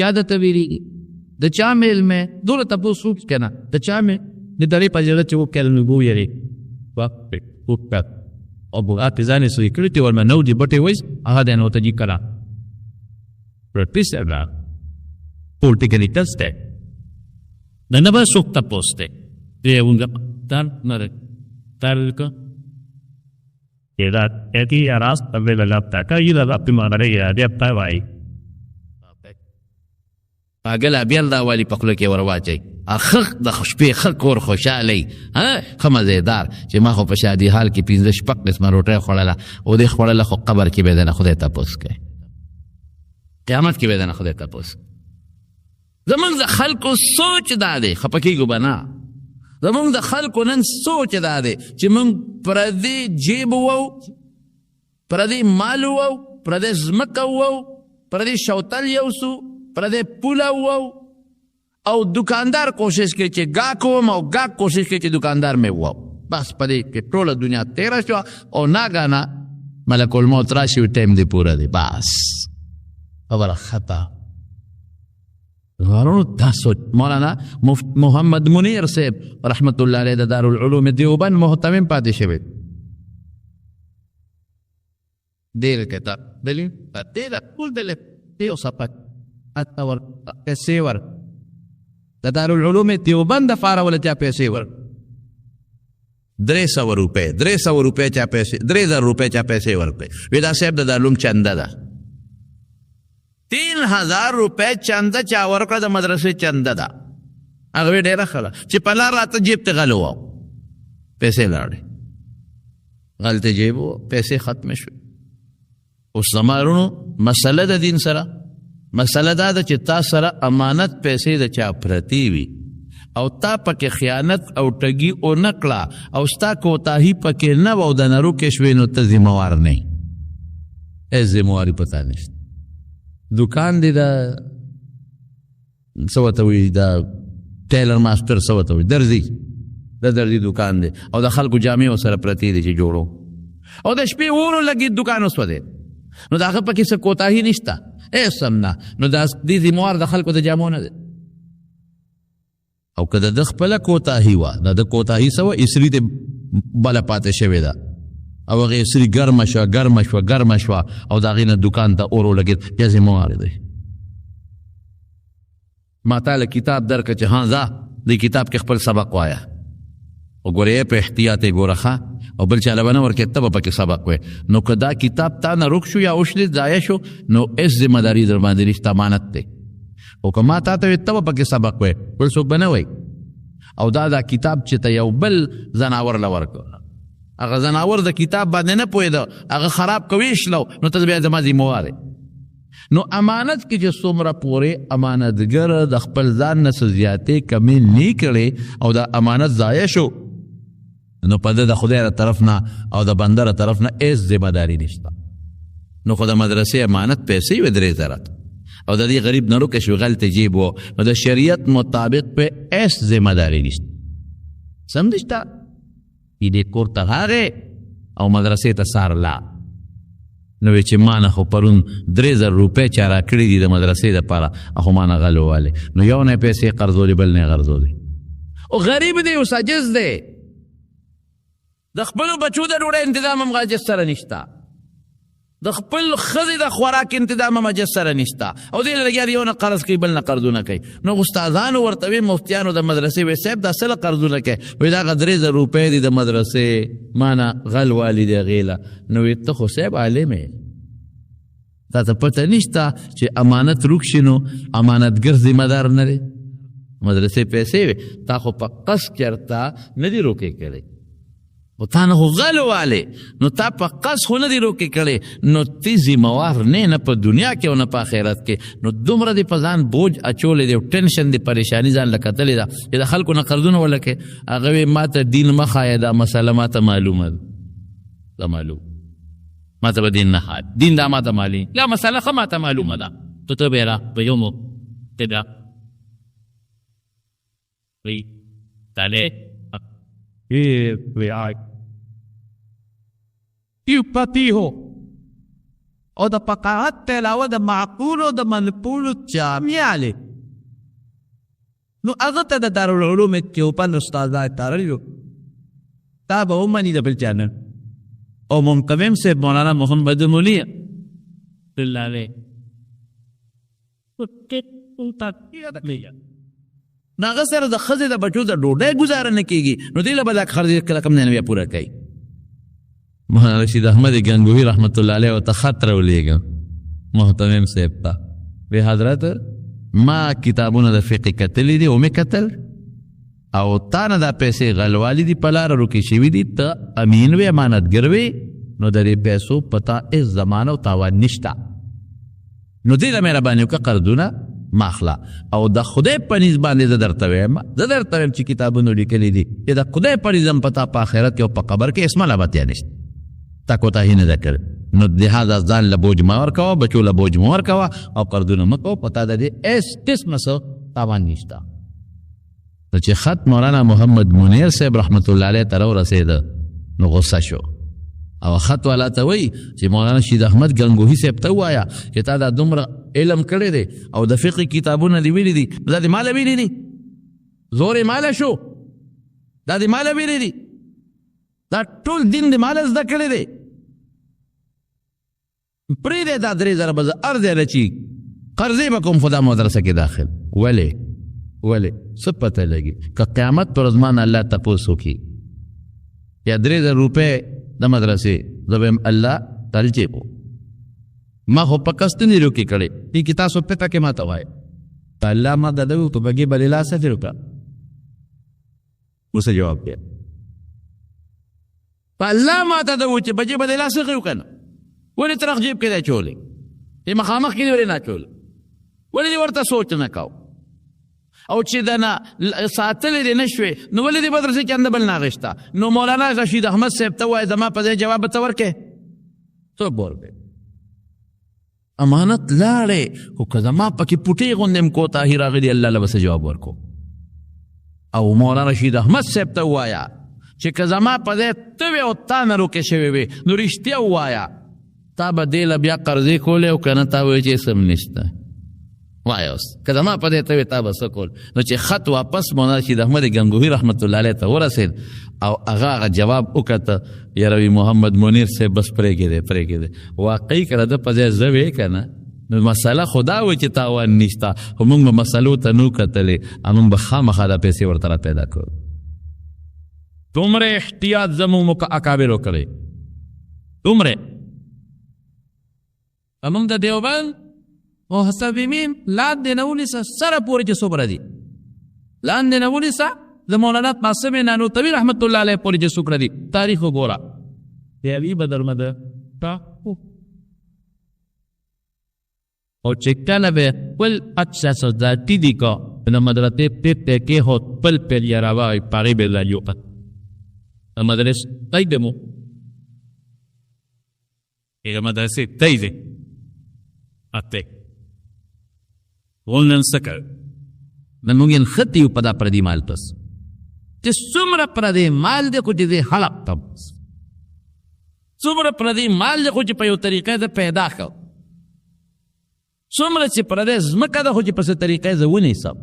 چا درته ویلېږي د چا میل مې دوله تپوس وکړي که نه د چا مې د درې په زړه چې وکړل نو وویلې وکړ او بغاتې ځان یې سوی کړي چې ورمه نو دې بټې وایي هغه دی نو ته جي کړه پرټیسر ده پولټیکلي ټسټ دی د نه به څوک تپوس دی یونګه تر نه تلك إذا أتي أراس تبدل لابتك إذا لابت مغرية ديبتا واي پاگل بیل دا والی پخلو کې ورواچي اخخ د شپې ښه کور خوشحالۍ ښه مزېدار چې ما خو په شادي حال کې 15 شپږ قسمه روټۍ خوړله او دې خوړله خو قبر کې به دنه خدای تپوس کوي قیامت کې به دنه خدای تپوس زمونږ د خلکو سوچ دا دی خفه کېږو به نه زمونږ د خلکو نن سوچ دا دی چې مونږ پردي جیب وو پردي مال وو پردي ځمکه وو پردي شوتل یوسو پردي پوله وو او دکاندار کوشش کوي چې ګاک وم او ګاک کوشش کوي چې دکاندار مې وو بس په دې کې ټوله دنیا تېره شوه او ناګانه ملک الموت راشي ټایم دې پوره دی بس خبره خطا تاسو مولانا محمد منیر صاحب رحمت الله علیه د دارالعلوم دیوبند محتمم پاتې شوی ډېر کتاب دلی ډېر ټول دلی یو صفحه اته ور پیسې ور د دارالعلوم دیوبند دپاره وله چا پیسې ور 300 روپۍ 300 روپۍ چا پیسې 3000 روپۍ چا پیسې ورکړې وی دا صاحب د دارالعلوم چنده ده 3000 روپۍ چنده چا ورکړه د مدرسې چنده ده هغه وی ډېره ښه ده چې په لار راته جیب ته غل وو پیسې لاړې غلطه جیب وو پیسې ختمې شوې اوس زما وروڼو مسله د دین سره مسله دا ده چې تا سره امانت پیسې د چا پرتې وي او تا پکې خیانت او ټګي او نه کړه او ستا کوتاهي پکې نه وه او د نه روکې شوې نو ته ذموار نه یې ذمواري پتا نشته دکان دی دا څه ورته وایي دا ټیلر ماسټر څه ورته وایي درزي د درزي دکان دی او د خلکو جامې ورسره پرتې دي چې جوړو او د شپې ورو لګي دکان وسوځېد نو د هغه پکې څه کوتاهي نشته سم نه نو دا دې ذموار د خلکو د جامو نه دی او که د ده خپله کوتاهي وه د ده کوتاهي څه وه اسري دې بله پاتې شوې ده او هغې اسري ګرمه شوه او د هغې نه دکان ته اور ولګېد بیا ذموار دی ما تاله کتاب درکړه چې ها ځه دې کتاب کې خپل سبق وایه او ګورې په احتیاط یې ګوره ښه او بل چاله به نه ورکړې ته به پکې سبق وایې نو که دا کتاب تا نه روک شو یا اوشلید ضایع شو نو هېڅ ذمهداري در باندې نشته امانت دی او که ما تا ته وایې ته به پکې سبق وایې بل څوک به نه وایي او دا کتاب چې ته یو بل زناور له ورکړه هغه زناور د کتاب باندې نه پوهېده هغه خراب کوي شلو نو ته بیا زما ذموار نو امانت کې چې څومره پورې امانتګر د خپل ځان نه څه زیاتې کمې نه کړې او د امانت ضایع شو نو په ده د خدای له طرف نه او د بنده له طرف نه هېڅ ذمهداري نشته نو خو د مدرسې امانت پیسې وې 3000 او د دې غریب نه روکه شو غلط جیب و نو د شریعت مطابق په ایس ذمہ داری نشته سمدشته دې کور ته راغې او مدرسې ته سارلا نو چې ما نه خو پرون 3000 روپۍ چا راکړي دي د مدرسې دپاره خو ما نه غل ووالې نو یو نه پیسې قرضولې بل نه غرضولې او غریب دی اوس عاجز دی د خپلو بچو د ډوډۍ انتظام هم عاجز سره نشته د خپل ښځې د خوراک انتظام هم عاجز سره نشته او دې لګیا دی یو نه قرض کوي بل نه قرضونه کوي نو استادانو ورته وي مفتیانو د مدرسې وایي صاحب دا څه قرضونه کوي وایي دا 3000 روپۍ دي د مدرسې ما نه غل والي دی هغې له نو وایي ته خو صاحب عالم یې تا ته پته نشته چې امانت روک شي نو امانتګر ذمه دار نه دی مدرسې پیسې وي تا خو په قصد چېرته نه دي روکې کړی و تا نه خو غل والې نو تا په قصد خو نه دي روکې کړی نو تی ذمهوار نه په دنیا کې او نه په آخرت کې نو دومره دې په ځان بوج اچولی دی او ټینشن دی پریشاني ځان له کتلې ده چې د خلکو نه قرضونه ولکې هغه وی ما ته دین مه ښایه دا مسله ما ته معلومه ده دا معلوم ما ته به دین نه ښایه دین دا ما ته معلوم لا مسله ښه ما ته معلومه ده تو ته به را په یو مو کده وی تاله وی آی یو پتیهو او د فقاهت ته علاوه د معقولو د منقولو جامعه نو هغه ته د دارالعلوم دیوبند استادان تړلي دا به ومني د بل چا نه او منقوم صاحب مولانا محمد مولي الله علیه نو هغه سره د ښځې د بچو د ډوډۍ ګزاره نه کېږي نو دې له به دا خرج کله کم نه بیا پوره کوي مولانا رشید احمد گنگوهی رحمت الله علیه ورته خط راولېږه محتمم صاحب ته وی حضرت ما کتابونه د فقه کتلی دي او مې کتل او تا نه دا پیسې غلوالی دي په لاره روکې شوي دي ته امین وې امانتګر وې نو د دې پیسو پتا هېڅ زمانه او تاوان نشته نو دې له مهرباني وکړه قرضونه ماخلا او د خدای په نیز باندې زه درته وایم چې کتابونو لیکلي دي چې د خدای په نیز هم پتا په آخرت کې او په قبر کې اسمه لابتیا نشته تا کوتاهي نه ده کړې نو لهذا ځان له بوج مه ورکوه بچو له بوج مه ورکوه او قرضونه مه کوه پتا د دې هېڅ قسمه څه تاوان نشته نو چې خط مولانا محمد منیر صاحب رحمت الله علیه ته راورسېده نو غصه شو او خط والا ته وایي چې مولانا شید احمد گنگوهی صاحب ته ووایه چې تا دا دومره علم کړی دی او د فقه کتابونه دې ویلي دي دا د ماله ویلي دي زور یې ماله شو دا د ماله ویلي دي دا ټول دین د ماله زده کړی دی پرېږدی دا 3000 به زه هر ځای رچي قرضې به کوم خو دا مدرسه کې داخل ولې څه پته لګي که قیامت پر ورځ ما نه الله تپوس وکړي یا 3000 روپۍ د مدرسې زه به یم الله تل جیبو ما خو په قصد نه روکې کړی دې کې تاسو پته کې ما ته وایه الله ما د ده په بګې بلې لاس دې وکړه اوس جواب دی په الله ما ته ده چې بجې بلې لاس هغې وکړه ولې ترخ جیب کې دی اچولی دې مخامخ کې دې ولې نه اچولی ولې دې ورته سوچ نه کو او چې د نه ساتلی دې نه شوې نو ولې دې مدرسې کې انده بل نه اخېسته نو مولانا رشید احمد صاحب ته وایي زما په ځای جواب ته ورکې څوک به ورکوي امانت لاړې خو که زما پکې پوټې غوندې م کوتاهي راغلي الله له به څه جواب ورکو او مولانا رشید احمد صاحب ته ووایه چې که زما په ځای ته وې او تا نه روکې شوې وې نو رښتیا ووایه تا به دې له بیا قرضې کولې او که نه تا وایي چې اسم نشته وایه اوس که زما په دې ته وې تا به څه کول نو چې خط واپس مولانا رشید احمد گنگوهی رحمت الله علیه ته ورسېد او هغه جواب وکړه یاروي محمد منیر صاحب بس پرېږدی واقعي که د ده په ځای زه وې که نه نو مسله خو دا وایي چې تاوان نشته خو موږ به مسلو ته نو کتلې موږ به خامخا دا پیسې ورته را پیدا کړو دومره احتیاط زموږ اکابرو کړی دومره موږ د دیوبند محتسبین لاندې نه ونیسه سره پورې چې څومره دي لاندې نه ونیسه د مولانا قاسم نانوتوي رحمت الله علیه پورې چې څومره دي تاریخ وګوره دیوي به درمه ده او چې کله به خپل اچساس ذاتي دي که د مدرسې پرېکړه کېښود خپل پیل یې راوایي په هغې به ځان یوقت د مدرسې تی دی مو هغه مدرسې تی دی اته ولنن څه کوي نن موږ نښتي یو په دا پردي مال پس چې څومره پردی مال دی خو چې دی حلق ته بس څومره پردی مال دی خو چې په یو طریقه ده پیدا کړ څومره چې پردی ځمکه ده خو چې په څه طریقه زه ونیسم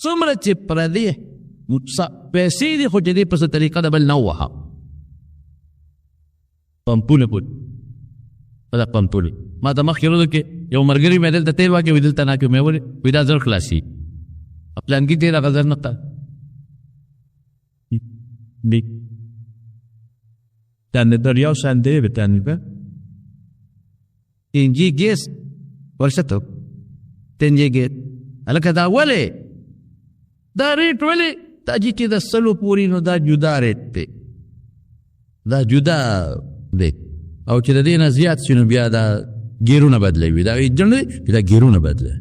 څومره چې پردی پیسې دي خو چې دی په څه طریقه ده بل نه ووهم پمپونه پوت په دا پمپونه ما ته مخکې ورځو کې یو ملګري مې دلته تېر واکې وي دلته ناکې مې ولې وي دا زر خلاصي پلانګي تېر هغه زر نه دی Dan dariau sendiri betul kan? Tinggi gas, bersatu. Tinggi gas. Alah kata wale, dari wale, taji kita selalu puri no da juda rete, da juda de. Au kita dia naziat sini biar da giru na badle, biar ijan biar giru na badle.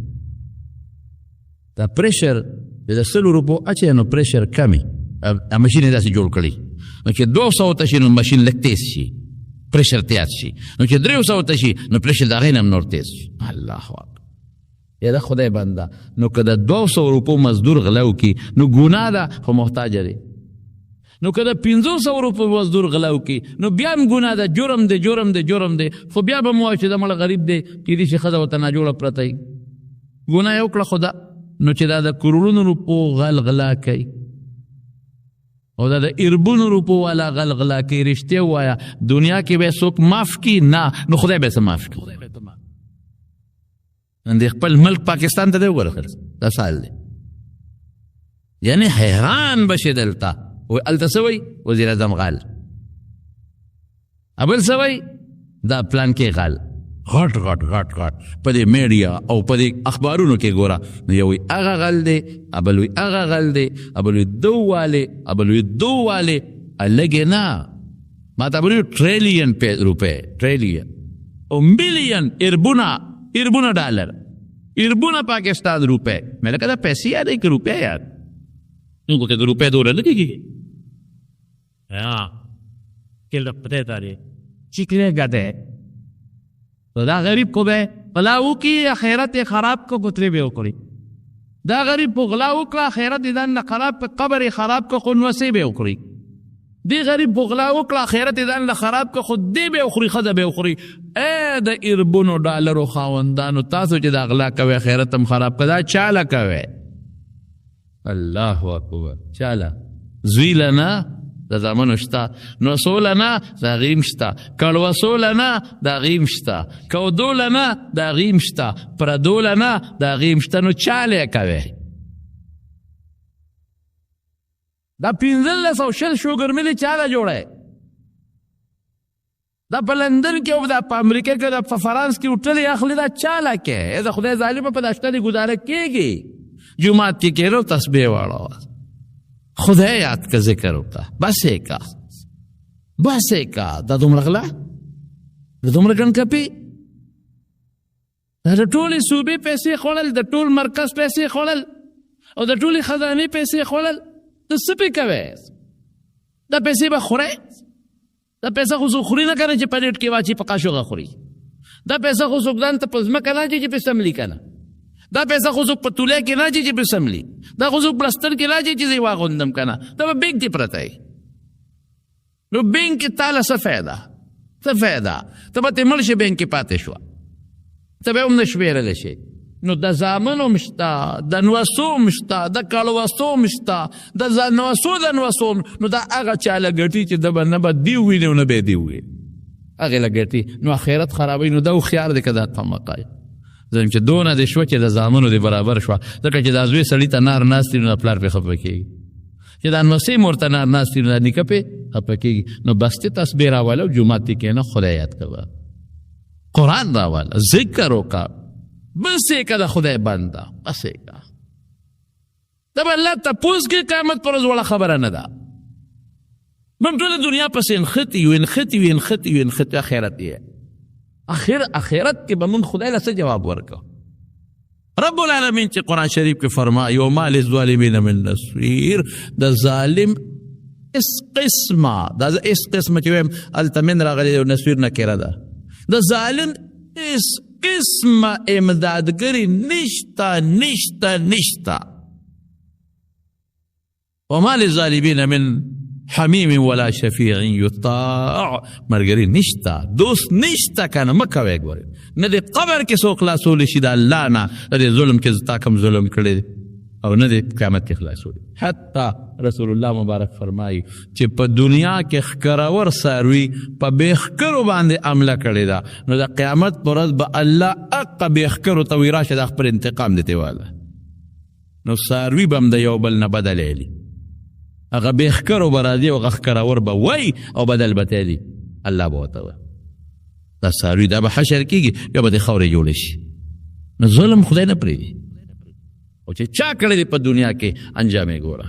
Da pressure, biar selalu rupo aja no pressure kami. A machine da si jol kali. نو چې 200 ته شي نو ماشین لږ تیز شي پریشر تیز شي نو چې 300 ته شي نو پریشر د هغې نه هم نور تیز شي الله اکبر یا د خدای بنده نو که د 200 روپو مزدور غلا وکړي نو ګناه ده خو محتاجه دی نو که د 500 روپو مزدور غلا وکړي نو بیا هم ګناه ده جرم دی جرم دی جرم دی خو بیا به مو وایي چې دا مړه غریب دی کیدای شي ښځه ورته ناجوړه پرته وي ګناه یې وکړه خو ده نو چې دا د کروڑونو روپو غلا کوي او دا د اربونو روپو والا غلغلا کې رښتیا وایا دنیا کې به څوک معاف کی نه نو خدای به څه معاف کی نن د خپل ملک پاکستان ته دی وګوره دا سال دی یعنی حیران بشي دلته هلته څه وایي وزیر اعظم غال ابل څه وایي دا پلان کې غال غټ غټ غټ غټ په دې میډیا او په دې اخبارونو کې ګوره نو یو وی هغه غل دی ابل وی هغه غل دی ابل وی دو والے الګې نه ما ته ویل ټریلیون روپے ټریلیون او ملیون اربونه ډالر اربونه پاکستان روپے مې لکه دا پیسې یاد که روپے یاد نو که روپے دوره لګېږي کې لپاره داري چیکلے گدے تو دا غریب کو بے غلاو کی آخرت خراب کو گتری بے اکڑی دا غریب کو غلاو کا آخرت دان خراب کو قبر خراب کو خنوسی بے اکڑی دی غریب کو غلاو کا آخرت دان خراب کو خود دی بے اکڑی خدا بے اکڑی اے دا اربونو ډالرو خاوندانو تاسو چې دا غلا کوي آخرت هم خراب کدا چاله کوي الله اکبر چاله زویلنا دا زمانو شتا نو سولنا دا غیم شتا کلو سولنا دا غیم شتا کودولنا دا غیم شتا پردولنا دا غیم شتا نو چاله کوي دا 1500 شوګر ملي چاله جوړه دا په لندن کې او دا په امریکا کې دا په فرانس کې هوټل اخلي دا چاله کې دا خدای ظالم په داشتري گزاره کېږي جمعات کې کېرو تسبیح واړو خدای یاد کا ذکر ہوتا بس ایک دا دومره غلا دا دومره ګن کپی دا ټولې صوبې پیسې خوړل د ټول مرکز پیسې خوړل او د ټولې خزانې پیسې خوړل د څه پې کوې دا پیسې به خورې دا پیسه خو څوک خوري نه کنه چې پلیټ کې واچي په قاشوغه خوري دا پیسه خو څوک ځان ته په ځمکه نه اچي چې په سملي کنه دا پیسه خو څوک په توله کې نه اچي چې په سملي دا خو څوک بلستر کې نه اچي چې زه واغوندم کنه دا به بینک دې پرته وي نو بینک کې تاله څه فایده ته به تې مړ شي بینک کې پاتې شوه ته به هم نه شمېرلی شي نو د زامن هم شته د نوسو هم شته د کړوسو هم شته د نوسو نو دا هغه چاله ګټي چې ده به نه به دی وویني او نه به یې دی وویني هغې له ګټي نو آخرت خرابوي نو دا هوښیار دی که دا طمقه زم چې دونه دې شوه چې د زامنو دې برابر شوه ځکه چې دا زوی سړي ته نار ناست وي نو د پلار پې خفه کېږي چې دا نمسۍ مور ته نار ناست وي نو دا نیکه پې خفه کېږي نو بس ته تسبیح راوله او جومات کې کښېنه خدای یاد کوه قرآن راوله ذکر وکړه بس یې که د خدای بنده بس یې که دا به الله تپوس کې قیامت پر ورځ وړه خبره نه ده موږ ټوله دنیا پسې انخطي یو آخرت یې آخرت کې به موږ خدای له څه جواب ورکړو رب العالمین چې قرآن شریف کې فرمایي وما للظالمین من نصير د ظالم اس قسمه چې ویم هلته من راغلی او نصیر نکره ده د ظالم اس قسم امدادگری نشتا وما للظالمین من حمیم ولا شفیع یطاع. مرګري نشتا، دوست نشتا، کنه مکوي. ګورې نه د قبر کې څوک خلاصولی شي د الله نه، د ظلم کې تا کوم ظلم کړی او نه د قیامت کې خلاصولی. حتی رسول الله مبارک فرمایي چې په دنیا کې ښکرور څاروي په بېښکرو باندې عمله کړې ده، نو د قیامت په ورځ به الله اقه بېښکرو ته وایي راشه د خپل انتقام دې واله. نو څاروي به هم د یو بل نه بدل ایلي، هغه بېښکرو به راځي او هغه ښکرور به وایي او بدل به تیلي، الله به ورته وایي دا څاروي دا به حشر کېږي یا به د خاورې جوړې شي. نو ظلم خدای نه پرېږدي، او چې چا کړی دی په دنیا کې انجام یې ګوره.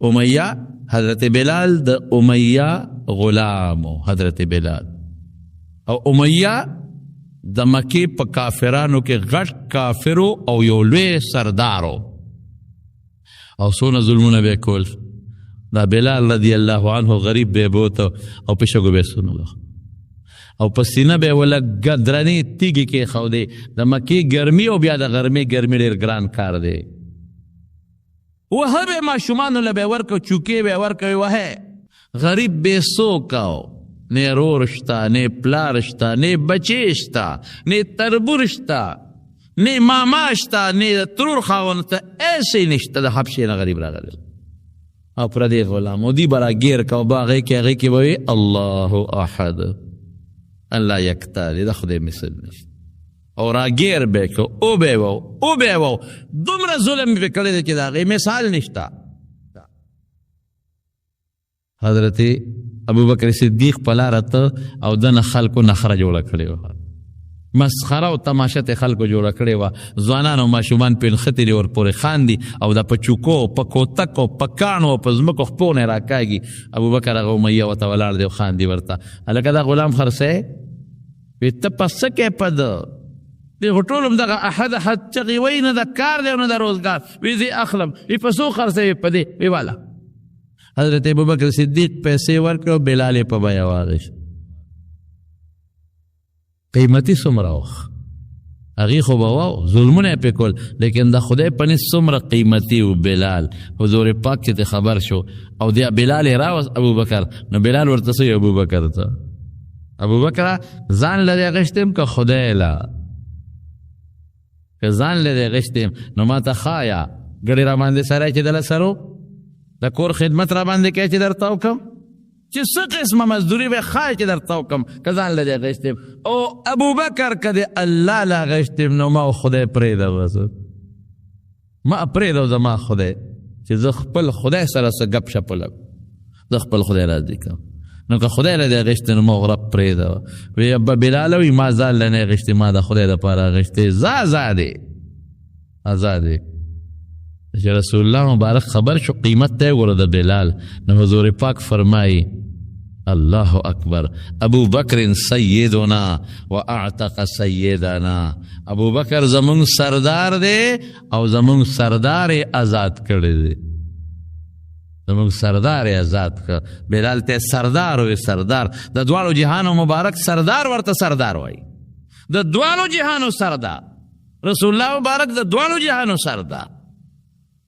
امیہ حضرت بلال د امیہ غلام حضرت بلال، او امیہ د مکې په کافرانو کې غټ کافرو او یو لوی سردارو، او څونه ظلمونه به کول. دا بلال رضی الله عنه غریب به بوت او پښګو به سنلو او په سینه به ولا ګدرنی تیږي کې خو دی. د مکې ګرمي او بیا د غرمې ګرمي ډېر ګران کار دی. وهه به ماشومانو له به ورکو، چوکې به ورکوي، وهه غریب به سوکاو، نه رور شته، نه پلار شته، نه بچې شته، نه تربور شته، نه ماما شته، نه ترور خاوند ته ایسې نشته. د حبشې نه غریب راغلی او پردی غلام او دی برا گیر کو باغې کې هغې کې به وي الله احد الله یکتا دی، د خدای مثل نشته. او راگیر به که او به و دومره ظلم به کړی دی چې د هغې مثال نشته. حضرت ابوبکر صدیق په لاره ته او دنه خلکو نخره جوړه کړې وه، مسخره او تماشه ته خلکو جوړه کړې وه. ځوانان او ماشومان پې نښتې دي ورپورې خاندي او دا په چوکو په کوتکو په کاڼو او په ځمکو خپو نه یې راکاږي. ابوبکر هغه امیه ورته ولاړ دی او خاندي ورته. هلکه دا غلام خرڅی وی ته په څه کې په ده دغه ټول هم دغه احد چغې وایي نه د کار دی او نه د روزګار. وی زه اخلم وی په څو خرڅوي په دې وی والا. حضرت ابوبکر صدیق پیسې ورکړې او بلال یې په بیه واخیست. قیمتي څومره وه هغې خو به وو ظلمونه یې پې کول، لیکن د خدای په نس څومره قیمتي و بلال. حضور پاک چې خبر شو او د بلال یې راوست ابوبکر، نو بلال ورته څه ابوبکر ته ابوبکر ځان لرې اخیستم که خدای له که ځان لرې اخیستم نو ما ته ښایه ګړې را باندې سری چې دله سرو د کور خدمت را باندې کوې چې درته وکړم چې څه قسمه مزدوري به ښایه چې درته وکړم که ځان لرې اخیستم. او ابوبکر که د الله له اخیستم نو ما خدای پرېږده بس ما پرېږده زما خدای چې زه خپل خدای سره څه ګپ شپ ولګم، زه خپل خدای راضي کړم. نو که خدای له دې اخیستې نو ما غرب پرېږده. وی ابا بلال وی ما ځان له نه اخیستې، ما د خدای دپاره اخیستې. زه آزاد دی. چې رسول الله مبارک خبر شو قیمت ته ګوره د بلال، نو حضور پاک فرمایي الله اکبر ابو بکر سیدنا و اعتق سیدنا. ابو بکر زمونږ سردار دی او زمونږ سردار آزاد کړی دی، زمونږ سردار آزاد کړ. بلال ته سردار وی سردار، د دواړو جهانو مبارک سردار ورته سردار وایي، د دواړو جهانو سردار. رسول الله مبارک د دواړو جهانو سردار،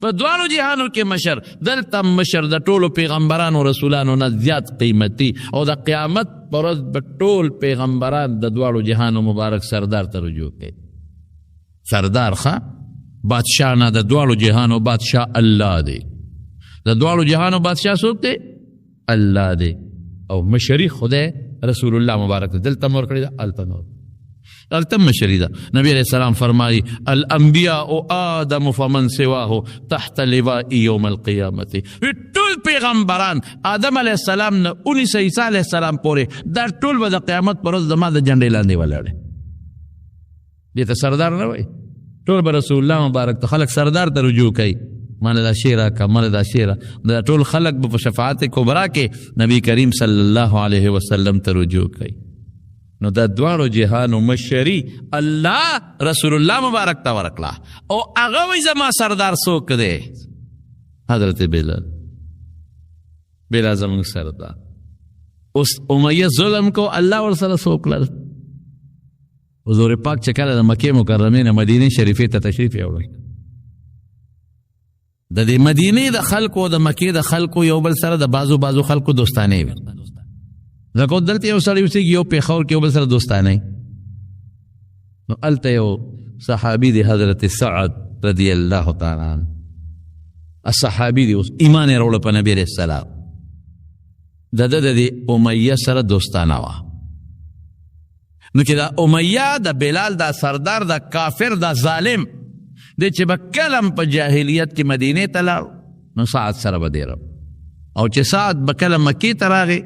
په دواړو جهانو کې مشر. دلته مشر د ټولو پیغمبرانو رسولانو نه زیات قیمتي، او د قیامت په ورځ به ټول پیغمبران د دواړو جهانو مبارک سردار ته رجوع کوي. سردار ښه بادشاه نه، د دواړو جهانو بادشاه الله دی. د دواړو جهانو بادشاه څوک دی؟ الله دی. او مشري خدای رسول الله مبارک دلته مور کړی ده، هلته نور التم مشري ده. نبی علیہ السلام فرمایي الانبیاء آدم فمن سواه تحت لواء یوم القیامت. ټول پیغمبران آدم علیہ السلام نه 19 عیسی علیہ السلام پورې دا ټول به د قیامت پر ورځ زما د جنډې لاندې ولاړې. دې ته سردار نه وایي، ټول به رسول الله مبارک ته خلک سردار ته رجوع کوي. ماله دا شی راکړه، ماله دا شی راکړه. دا ټول خلک به په شفاعت کبرا کې نبی کریم صلی الله علیه وسلم ته رجوع کوي. نو دا دواړو جهانو مشري الله رسول الله مبارک ته ورکړه، او هغه وایي زما سردار څوک دی؟ حضرت بلال. بلال زموږ سردار. اوس امیه ظلم کو، الله ورسره څه وکړل؟ حضور پاک چې کله د مکې مکرمې نه مدینې شریفې ته تشریف یوړل، د دې مدینې د خلکو د مکې د خلکو یو بل سره د بازو خلکو دوستانې وي. ځکه دلته یو سړی اوسېږي یو پېښور کې یو بل سره دوستانې، نو هلته یو صحابي دی حضرت سعد رضی الله تعالی عنه، الصحابي دی اوس ایمان یې راوړه په نبي علیه السلام، د ده د دې امیه سره دوستانه وه. نو چې دا امیه د بلال دا سردار دا کافر دا ظالم دی چې به کلم په جاهلیت کې مدینې ته لاړ، نو سعد سره به دی راو، او چې سعد به کله مکې ته راغی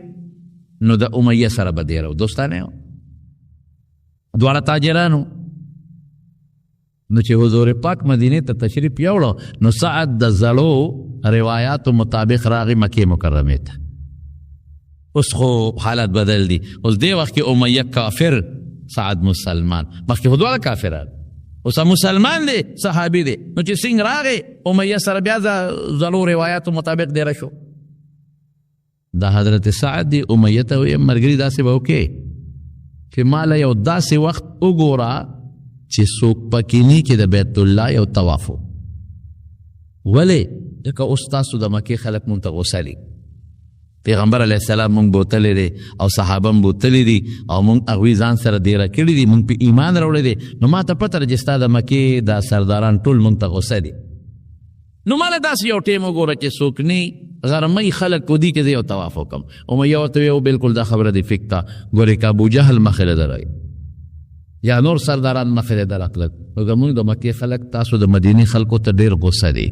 نو د امیه سره به دی راو، دوستانه و دواړه تاجرانو. نو چې حضور پاک مدینې ته تشریف یوړو نو سعد د زړو روایاتو مطابق راغی مکې مکرمې ته. اوس خو حالت بدل دی، اوس دی وخت کې امیه کافر، سعد مسلمان، مخکې خو دواړه کافران، اوس مسلمان دی صحابي دی. نو چې څنګه راغی امیه سره بیا د زړو روایاتو مطابق دیره شو. دا حضرت سعد دی امیه ته ویل ملګري داسې به وکړې چې ماله یو داسې وخت وګوره چې څوک پکې نه کې د بیت الله یو طواف و. ولې؟ ځکه اوس تاسو د مکې خلک مونږ ته غوسه دي، پیغمبر علیه السلام مونږ بوتلی دی او صحابه هم بوتلی دي او مونږ هغوی ځان سره دیره کړي دي، مونږ په ایمان راوړی دی. نو ما ته پته ده چې ستا د مکې دا سرداران ټول مونږ ته غوسه دي. نو ماله داسې یو ټیم وګوره چې څوک نه غرمۍ خلک ودي کې زه یو طواف وکړم. امیه ورته ویل بالکل دا خبره دې فک ته، ګورې که ابوجهل مخې له درغی یا نور سرداران مخې له درغلل، نو زمونږ د مکې خلک تاسو د مدینې خلکو ته ډېر غوسه دي.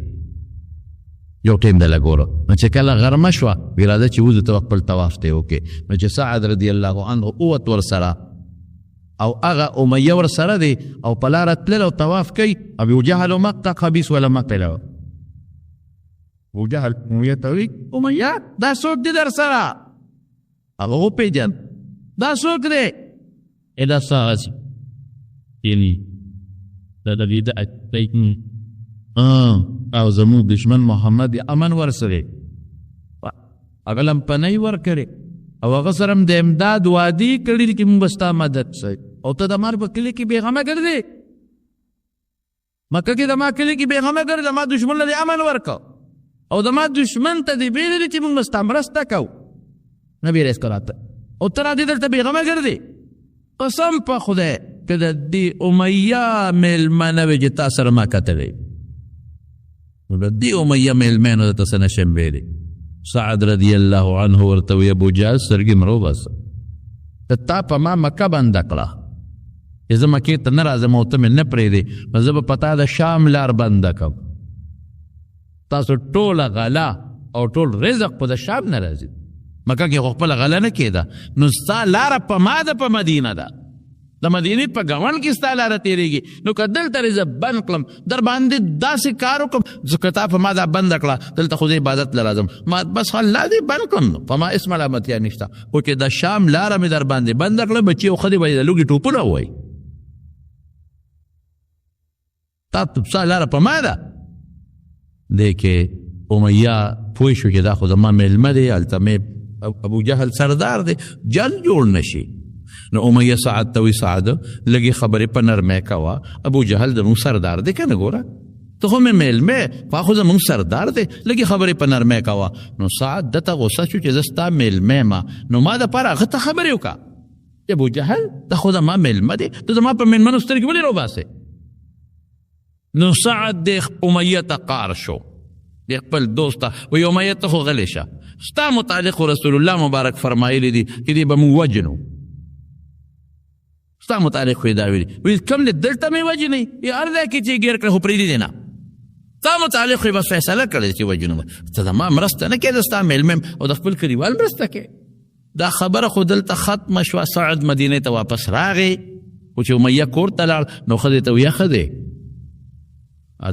یو ټیم د لګورو. نو چې کله غرمه شوه وی راځه چې وځو ته خپل طواف ته وکړې. نو چې سعد رضی الله عنه اووت ورسره او هغه امیه ورسره دی او په لاره تلل او طواف کوي، ابوجهل مقته خبیث ولا مقته له ابوجهل امیه ته وی امیه دا څوک دی در سره؟ هغه وپېژند دا څوک دی؟ دا څه یعنی دا د دې د او زموږ دشمن محمد امن ورسره هغه لمپنۍ ورکړې او هغه سره هم د امداد وعدې کړي دي چې موږ به ستا مدد کوو، او ته د ما په کلي کې بېغمه ګرځې، مکه کې د ما کلي کې بېغمه ګرځې، ما دشمن له دې امن ورکړه او د ما دشمن ته دې بېلې دي چې موږ به ستا مرسته کوو. نبي علیه السلام او ته راځې دلته بېغمه ګرځې؟ قسم په خدای که د دې امیه مېلمه نه وې چې تا سره ما کتلی، نو د دې امیه مېلمه نو درته څه نشم ویلی. سعد رضی الله عنه ورته وی ابوجهل سترګې مه روباسه، تا په ما مکه بنده کړه، چې زه مکې ته نه راځم او ته مې نه پرېږدې، نو زه به په تا د شام لار بنده کړم. تاسو ټوله غلا او ټول رزق په د شام نه راځي، مکه کې خو خپله غله نه کېده، نو ستا لاره په ما ده په مدینه ده، د مدینې په ګاونډ کې ستا لاره تېرېږي. نو که دلته زه بند کړم در باندې داسې کار وکړم ځکه تا په ما دا بنده کړه، دلته خو زه عبادت له راځم، ما بس الله دې بند کړم، په ما اسم علامتیا نشته. خو چې د شام لاره مې در باندې بنده کړه، بچي او ښځې به یې د لوږې ټوپونه ووایي، تا ستا لاره په ما ده. دی کې امیه پوه شو چې دا خو زما مېلمه دی، هلته مې ابوجهل سردار دی، جل جوړ نشي. نو امیه سعد ته وی سعد لږې خبرې په نرمۍ کوه، ابوجهل زموږ سردار دی که نه، ګوره ته خو مې مېلمه خو خو زموږ سردار دی، لږې خبرې په نرمۍ کوه. نو سعد دته غوسه شو چې زه ستا مېلمه یم، نو ما دپاره هغه ته خبرې وکړه چې ابوجهل دا خو زما مېلمه دی، ته زما په مېلمنو سترګې ولې روباسې؟ نو سعد د امیه ته قار شو، د خپل دوست ته وی امیه ته خو غلی شه، ستا متعلق رسول الله مبارک فرمایلی دي چې دې به موږ وجنو، ستا متعلق خو یې دا ویلي، ویل کوم دی دلته مې وجنئ یا هر ځای کې چې یې ګیر کړه خو پرېږدي دی نه، ستا متعلق خو یې بس فیصله کړې چې وجنو به، ته زما مرسته نه کېده، ستا مېلمه یم او د خپل کلیوال مرسته کې. دا خبره خو دلته ختمه شوه. سعد مدینې ته واپس راغی، خو چې امیه کور ته لاړ نو ښځې ته وی ښځې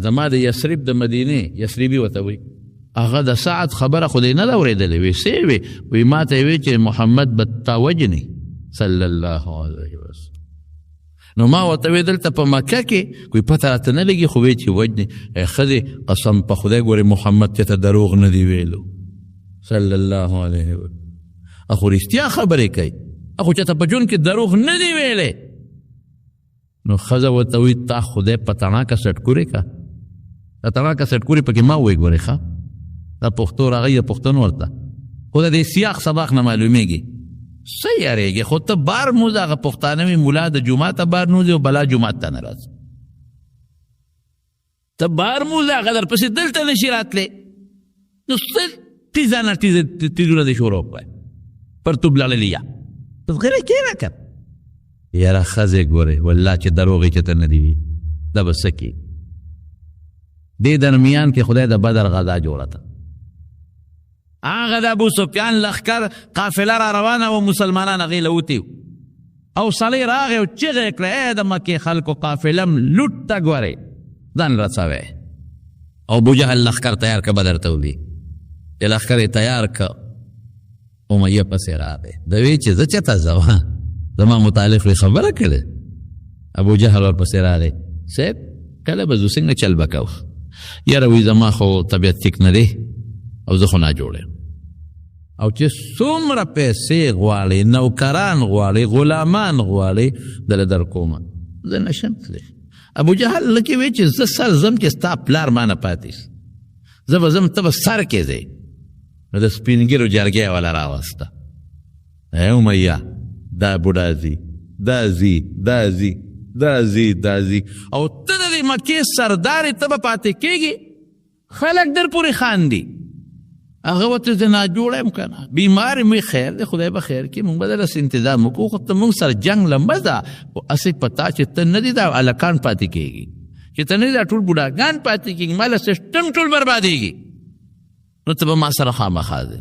زما د یثرب د مدینې یثربي ورته وی، هغه د سعد خبره خو دې نه ده اورېدلې، وی څه وی؟ وی ما ته یې وی چې محمد به تا وجني صلی الله علیه وسلم. نو ما ورته وی دلته په مکه کې کوئی پته راته نه لګي، خو وی چې وجني. ښځې قسم په خدای ګورې محمد چې ته دروغ نه دی ویلو صلی الله علیه وسلم، اخو رښتیا خبرې کوي، اخو چې ته په ژوند کې دروغ نه دی ویلی. نو ښځه ورته وایي تا خدای په تڼاکه سټکورې کا دا تڼاکه سټکورې پکې ما ووایي ګورې ښه دا پښتو راغی د پښتون ورته خو د دې سیاق سباق نه معلومیږي څه یارېږي خو ته بار موز هغه پښتانه وي ملا د جوماته بار نوځي او بلا جومات ته نه راځي ته بار موز هغه در پسې دلته نشي راتلی نو څه ټیزه نه تیزونه دې شروع کړی پرتوب لړلي یا ته غیره کښېنه که یاره ښځې ګورې والله چې دروغې چې ته نه دي وي دا به څه کي دې درمیان کې خدای د بدر غذا جوړه ده هغه د ابو سفیان لښکر قافله را روانه و مسلمانان هغې له وتي او سړی راغی او چغې یې کړه ای د مکې خلکو قافله م لوټ ته ګورئ ځان رسوی او ابوجهل لښکر تیار که بدر ته وځي چې لښکر یې تیار که امیه پسې راغی د وی چې زه چېرته ځم زما متعلق وی خبره کړې ابوجهل ورپسې راغی صاحب کله به ځو څنګه چل به کوو یاره وی زما خو طبیعت ټیک نه دی او زه خو ناجوړ یم او چې څومره پیسې غواړې نوکران غواړې غلامان غواړې دله در کومه زه نشم تللی ابوجهل لکې وی چې زه سر ځم چې ستا پلار ما نه پاتې زه به ځم ته به سر کې ځې نو د سپین ږیرو جرګی والا راوسته ای امیه دا بوډا ځي دا ځي دا ځي دا ځي دا ځي او ته د دې مکې سردار ته به پاتې کېږي خلک در پورې خاندي هغه ورته زه ناجوړه یم که نه بیمار مې خیر دی خدای به خیر کړي موږ به دلاسې انتظام وکړو خو ته موږ سره جنګ لمبه ده خو هسې پتا چې ته نه دي دا هلکان پاتې کېږي چې ته نه دي دا ټول بوډاګان پاتې کېږي ما له سیسټم ټول بربادېږي نو ته به ما سره خامخا ځې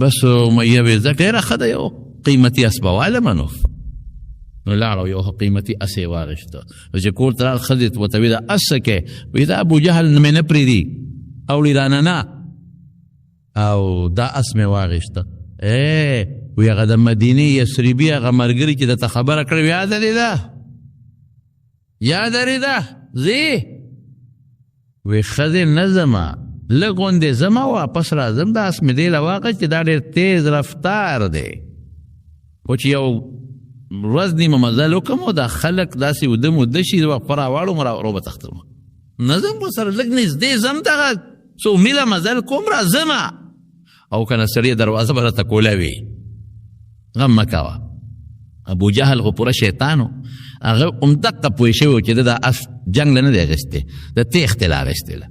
بس امیه ویل زه ډېره ښه ده یو قیمتي اس به والمه نو لاړه یو قیمتي اس یې واغېسته چې کور ته راغله ښځې ورته ویل دا اس څه کوې وایي دا ابوجهل مې نه پرېږدي اوړي رانه نه او دا اس مې واغېسته وی هغه د مدینې یسریبي هغه ملګري چې درته خبره کړې وي یاد لرې ده یاد لرې ده ځې وی ښځې نه ځمه لږ غوندې ځمه واپس راځم دا اس مې دې له واغېست چې دا ډېر تیز رفتار دی خو چې یو ورځ نیمه مزل وکړم او دا خلک داسې اوده موده شي وخت راواړم را به تختم نه ځم ورسره لږ نږدې ځم دغه څو میله مزل کوم را ځمه او که نه سړي دروازه به راته کوله وي غم مه کوه ابوجهل خو پوره شیطان و هغه همدقه پوه شوی و چې ده دا اس جنګ له نه دی اخیستی د تیښتې له اخیستله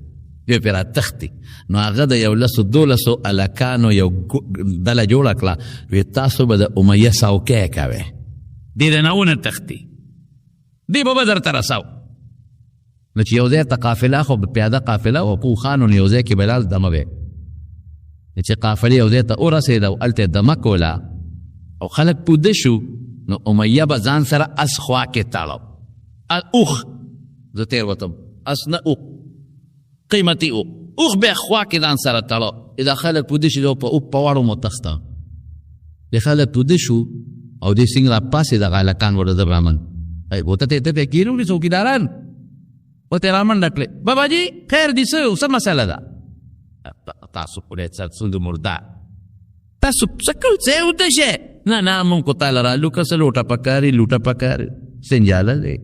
یو پرې راتښتي نو هغه د یو لسو دولسو هلکانو یو ډله جوړه کړه وی تاسو به د امیه سوکی کوئ دې د نه ونه تښتي دې به به درته رسو نو چې یو ځای ته قافله خو پیاده قافله و پوخانو نو یو ځای کې بلال دمه وی چې قافلې یو ځای ته ورسېده او هلته یې دمه کوله او خلک پوده شو نو امیه به ځان سره اس خوا کې تړو اوښ زه تېر وتم اس نه اوښ قیمتي اوښ به خوا کې ځان سره تړو دا خلک پوده شي په اوښ په واړو مو تخته د خلک پوده شو او دې څنګه راپاسې دغه هلکان ورته برامن ورته ته پې کېنولي څوکیداران ورته یې رامنډه کړې باباجي خیر دې څه مسله ده تاسو پورې څه مرده تاسو څه کوئ څه یې وده شئ نه مونږ خو تا له رالو که څه لوټه پکاري لوټه پکاري سنجاله دی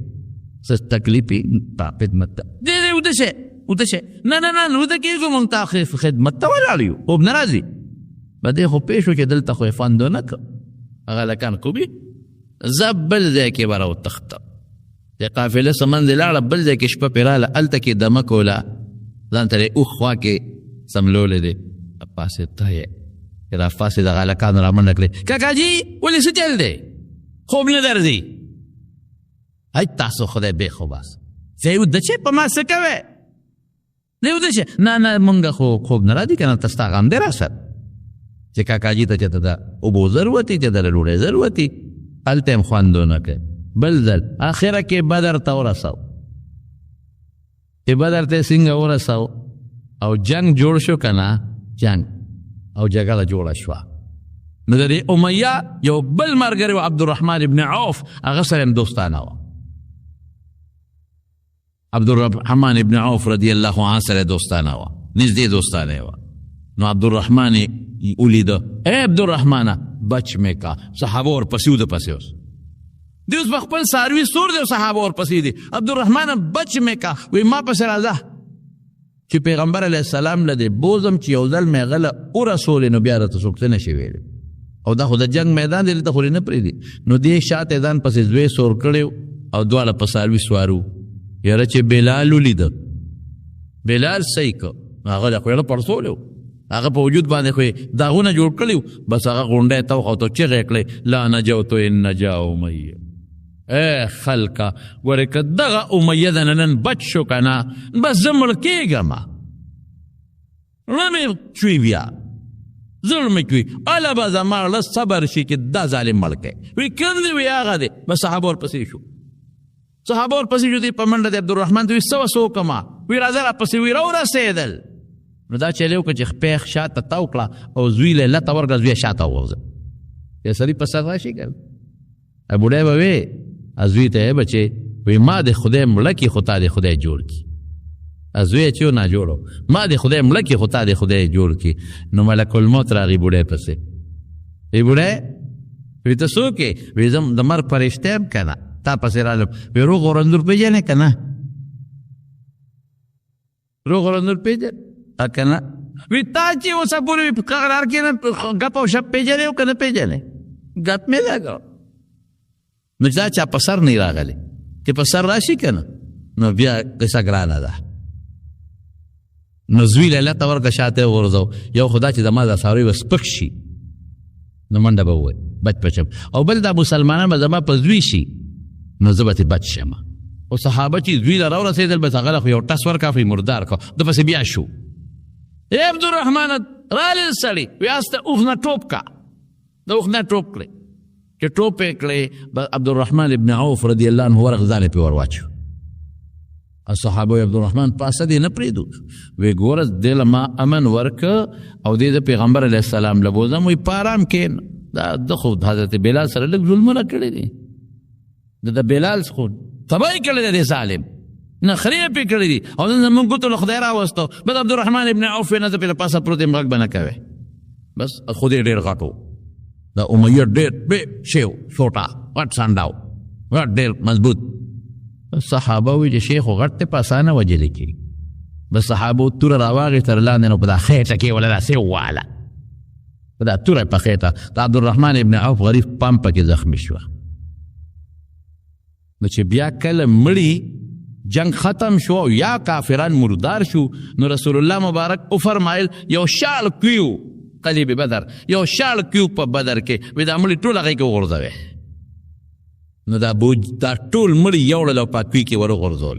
څه تکلیف یې په خدمت ته دې وده شئ وده شئ نه وده کېږو مونږ تا خدمت ته ولاړ یو خوب نه راځي به دې خو پېښ و چې دلته خو یې فندو نه که هغه هلکان کوبي زه بل ځای کې به راوتښته د قافله څه منځې لاړه بل ځای کې شپه پرې راله هلته کې دمه کوله ځان ته یې اوښ خوا کې سملولی دی پاسېده یې چې راپاسې دغه هلکانو رامنډه کړې کاکاجي ولې څه چل دی خوب نه درځي هی تاسو خدای بېخو بس ځای وده چې په ما څه کوې دی وده چې نه مونږ خو خوب نه راځي که نه ته ستا غم دی را سر چې کاکاجي ته چې ته د اوبو ضرورتي چې د ډوډۍ ضرورتي هلته هم خوندو نه کوي بل ځل آخره کې بدر ته ورسو چې بدر ته څنګه ورسو او جنگ جوړ شو که نه جنگ او جګړه جوړه شوه نو د دې امیه یو بل ملګری و عبدالرحمن ابن عوف هغه سره هم دوستانه وه عبدالرحمن ابن عوف رضی الله عنه سره دوستانه وه نږدې دوستانه یې وه نو عبدالرحمن یې ولیده ای عبدالرحمنه بچ مې کا صحابه ورپسې و د پسې اوس دی اوس په خپل څاروي سور دی او صحابه ورپسې دي. عبدالرحمن بچ مې کا وی ما پسې راځه چې پیغمبر علیه السلام له دې بوزم چې یو ځل مې غله ورسولې نو بیا راته څوک څه نشي ویلی او دا خو د جنګ میدان دی دلته خو نه پرېږدي. نو دې شاته ځان پسې زوی سور کړی او دواړه په څاروي سوارو. یاره چې بلال ولیده بلال صحیح که هغه د خو یې پړسولی و هغه په وجود باندې خو یې داغونه جوړ کړي بس هغه غونډی ته وخوت او چغې کړی لا نجوت ان نجا امیه. ای خلکه ګورې که دغه امیه د نن بچ شو که نه بس زه مړ کېږم زړه مې چوي بیا زړه مې چوي اله به زما زړه صبر شي چې دا ظالم مړ کړی. وی کوم دی وی هغه دی. بس صحابه ورپسې شو صحابه ورپسې شو دی په منډه د عبدالرحمن ته وی څه وه څه وکړمه وی راځه راپسې وی راورسېدل. نو دا چلی وکړه چې خپې شاته تاو کړه او زوی له لته ورکړه زوی شاته وغورځه. یا سړي په سر راشي که بوډی به وی زوی ته یې بچې وی ما د خدای مړه کړي خو تا د خدای جوړ کړي. زوی یې چې و ناجوړ ما د خدای مړه کړي خو تا د خدای جوړ کړي. نو ملک الموت راغی بوډی پسې وی بوډی وی ته څوک یې وی زه د مرګ فرشته یم که نه تا پسې رالم. وی روغ ورندور پېژنې که نه روغ ورندور پېژنې که نه وی تا چې اوسه پورې په قرار کې نه ګپ او شپ پېژنې او که نه پېژنې ګپ مې لګو. نو دا چا په سر نه راغلی چې په سر راشي که نه نو بیا قصه ګرانه ده. نو زوی له لته ورکړه شاته یې وغورځو. یو خو دا چې زما دا څاروي به سپک شي نو منډه به ووایي بچ بچم او بل دا مسلمانان به زما په زوی شي نو زه به ترې بچ شم. او صحابه چې زوی له راورسېدل بس هغه له خو یو ټس ورکړه خو یې مردار کړه ده پسې بیا شو. ای عبدالرحمن رالې سړي وی هسته اوښ نه ټوپ کا د اوښ نه ټوپ کړی چې ټوپ یې کړی عبدالرحمن ابن عوف رضی الله عنه ورغ ځان یې پې ور واچو. صحابه وی عبدالرحمن پاسه دې نه پرېږدو وی ګوره دې له ما امن ورکه او دې د پیغمبر علیه السلام له بوځم وی په ارام کښېنه. دا ده خو حضرت بلال سره لږ ظلمونه کړي دي د بلال خو تباهي کړی دی دې ظالم نخرې یې پې کړي دي او زمونږ ګوتو له خدای راوستو. بس عبدالرحمن ابن عوف نه زه پې له پاسه پروت یم غږ به نه کوې بس خو دې ډېر غټ و دا امیه ډېر بې شی و سوټه غټ سانډه و غټ ډېر مضبوط. صحابه وی چې شیخ غټ ته په اسانه وجلی کېږي. بس صحابو توره راواغې تر لاندې نو په دا خېټه کې ولا داسې وواله په دا توره په خېټه د عبدالرحمن ابن عوف غریب پام پکې زخمي شوه. نو چې بیا کله مړي جنگ ختم شو او یا کافران مردار شو نو رسول الله مبارک او فرمایل یو شال کیو قلیب بدر یو شال کیو په بدر کې وی دا مړي ټول هغې کې وغورځوي. نو دا ټول مړي یوړل او په کوي کې ورغورځول.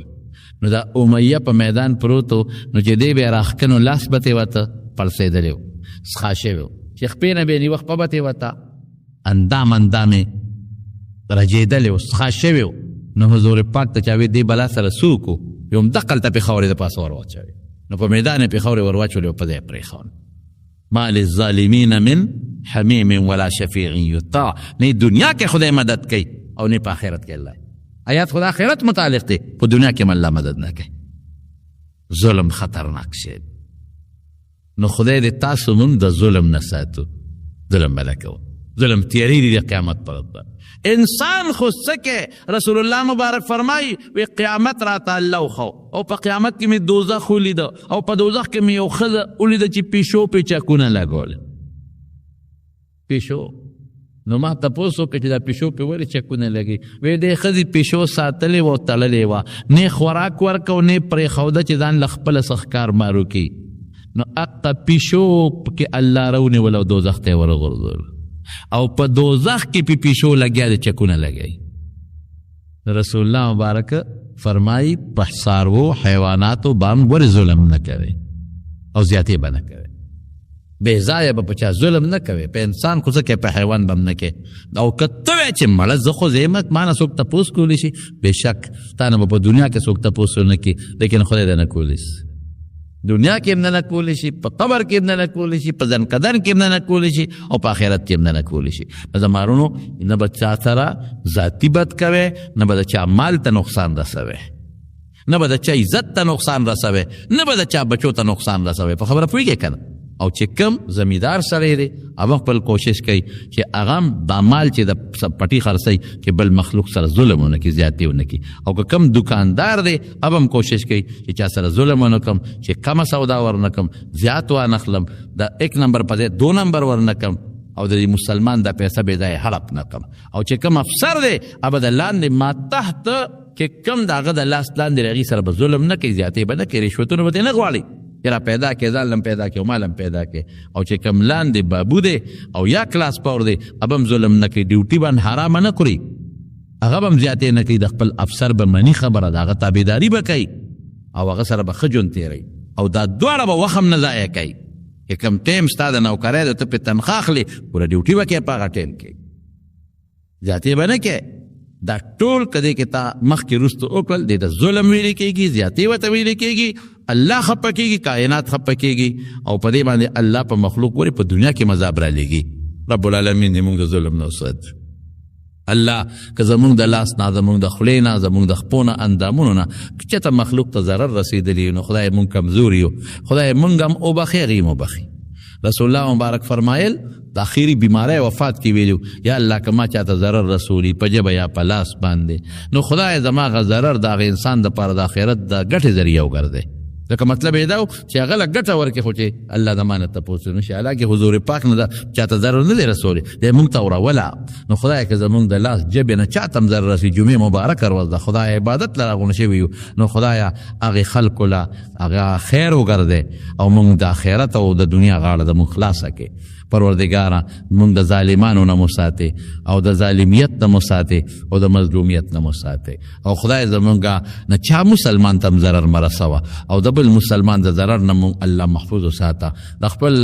نو دا امیه په میدان پروت و نو چې دی به یې راښکنو لاس به ترې ورته پړسېدلی و څښا شوی و چې خپې نه به یې نیوه خپه به ترې ورته اندام یې رجېدلی و څښا شوی و. نو حضور پاک ته چا وی دی بلا سره څوک و وی همدقل ته پېښور یې د پاسه ور واچوي. نو په میدان یې پېښور یې ور واچولې او په ځای یې پرېښون. ما للظالمین من حمیم ولا شفیع یطاع. نه دنیا کې خدای مدد کوي او نه په آخرت کې الله. آیات خدا آخرت متعلق دی په دنیا کې الله مدد نه کوي. ظلم خطرناک شی نو خدای دې تاسو مونږ د ظلم نه ساتو. ظلم به نه کوو. ظلم تیری دی د قیامت پر ورځ. انسان خو څه کې رسول الله مبارک فرمایي وی قیامت راته الله وښو او په قیامت کې مې دوزخ ولیده او په دوزخ کې مې یو ښځه ولیده چې پیشو پې چکونه لګول. پیشو نو ما تپوس وکړه چې دا پیشو پې ولې چکونه لګي وی دې ښځې پیشو ساتلې وه او تړلې وه نه خوراک ورکه او نه پرېښوده چې ځان له خپله څه ښکار مارو کړي. نو اقه پیشو پکې الله راونیول او دوزخ ته یې ورغورځول او په دوزخ کې پی پیشو لګیا د چکونه لګی. رسول الله مبارک فرمایي په څاروو حیواناتو باندې ولې ظلم نه کوي او زیاتې به نه کوي. بې ځایه به په چا ظلم نه کوي. په انسان خو څه کوي په حیوان به هم نه کوي. او که ته وایې چې مړه زه خو زه یم ما نه څوک تپوس کولی شي بېشک تا نه به په دنیا کې څوک تپوس ونه کړي لیکن خدای دې نه کولی شي. دنیا کې هم نه کولی شي په قبر کې هم نه کولی شي په ځنکدن کې هم نه کولی شي او په آخرت کې هم نه کولی شي. زمارونو نه به چا سره ذاتي بد کوي نه به د چا مال ته نقصان رسوي نه به د چا عزت ته نقصان رسوي نه به د چا بچو ته نقصان رسوي. په خبره پوهېږې که نه او چې کم زمیدار سره دی هغه خپل کوشش کوي چې هغه دا مال چې د پټي خرڅوي چې بل مخلوق سره ظلم ونه کړي زیاتې ونه کړي او که کم دکاندار دی هغه هم کوشش کوي چې چا سره ظلم ونه کړم چې کمه سودا ورنه کړم زیات وانه خلم د 1 نمبر په ځای 2 نمبر ورنه کړم او د مسلمان د پیسه بې ځایه هړپ نه کړم او چې کم افسر دی هغه د لاندې ما تحت چې کم د هغه د لاس لاندې هغې سره به ظلم نه کوي زیاتې به نه کوي رشوتونه به دې نه غواړي چې را پیدا کې ځان لم پیدا کې او مال هم پیدا کې او چې کم لاندې بابو دی او یا کلاس پاور دی هغه هم ظلم نه کوي ډیوټي باندې حرامه نه خوري هغه به هم زیاتې نه کوي د خپل افسر به مني خبره د هغه تابعداري به کوي او هغه سره به ښه ژوند تېروي او دا دواړه به وخت هم نه ضایع کوي چې کم ټیم ستا د نوکرۍ د ته پرې تنخوا اخلي پوره ډیوټي به کوې په هغه ټیم کې زیاتې به نه کوې دا ټول کدی کې تا مخکې وروسته وکړل دې ته ظلم ویلې کېږي زیاتې ورته ویلې کېږي الله خفه کېږي کائنات خفه کېږي او په دې باندې الله په مخلوق ورې په دنیا کې مذاب رالیږي رب العالمین دې موږ د ظلم نه وساتي الله که زمونږ د لاس نه زمونږ د خولې نه زمونږ د خپو نه اندامونو نه که چېرته مخلوق ته ضرر رسېدلی نو خدای مونږ کمزور یو خدای مونږ هم وبخي هغې هم وبخي رسول الله مبارک فرمایل د اخیری بیماری وفات کې ویلو یا الله که ما چاته ضرر رسولي په ژبه یا په لاس باندې نو خدای زما هغه ضرر د هغه انسان دپاره د آخرت د ګټې ذریعه وګرځئ ځکه مطلب یې دا و چې هغه له ګټه ورکړي خو چې الله د ما نه تپوس نشي حالانکې حضور پاک نه ده چاته ضرر نه دی رسولی دی موږ ته وروله نو خدای که زموږ د لاس جبې نه چاته هم ضرر رسي جمعې مبارکه ورځ ده خدای عبادت له راغونه شوي یو نو خدایه هغې خلکو له هغه خیر وګرځئ او موږ د آخرت او د دنیا غاړه زموږ خلاصه کړې پروردګاره موږ د ظالمانو نه مو ساتې او د ظالمیت نه مو ساتې او د مظلومیت نه مو ساتې او خدای زمونږ نه چا مسلمان ته هم ضرر مه رسوه او د بل مسلمان د ضرر نه مونږ الله محفوظ وساته د خپل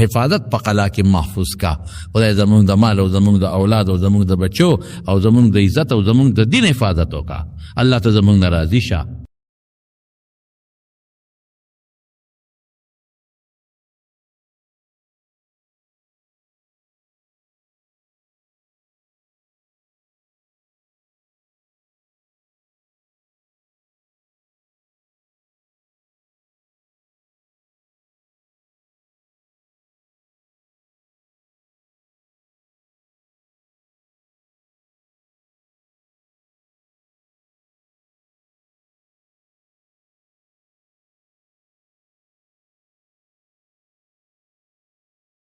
حفاظت په قلا کې محفوظ کا خدای زمونږ د مال او زمونږ د اولاد او زمونږ د بچو او زمونږ د عزت او زمونږ د دین حفاظت وکړه الله ته زمونږ نه راضي شه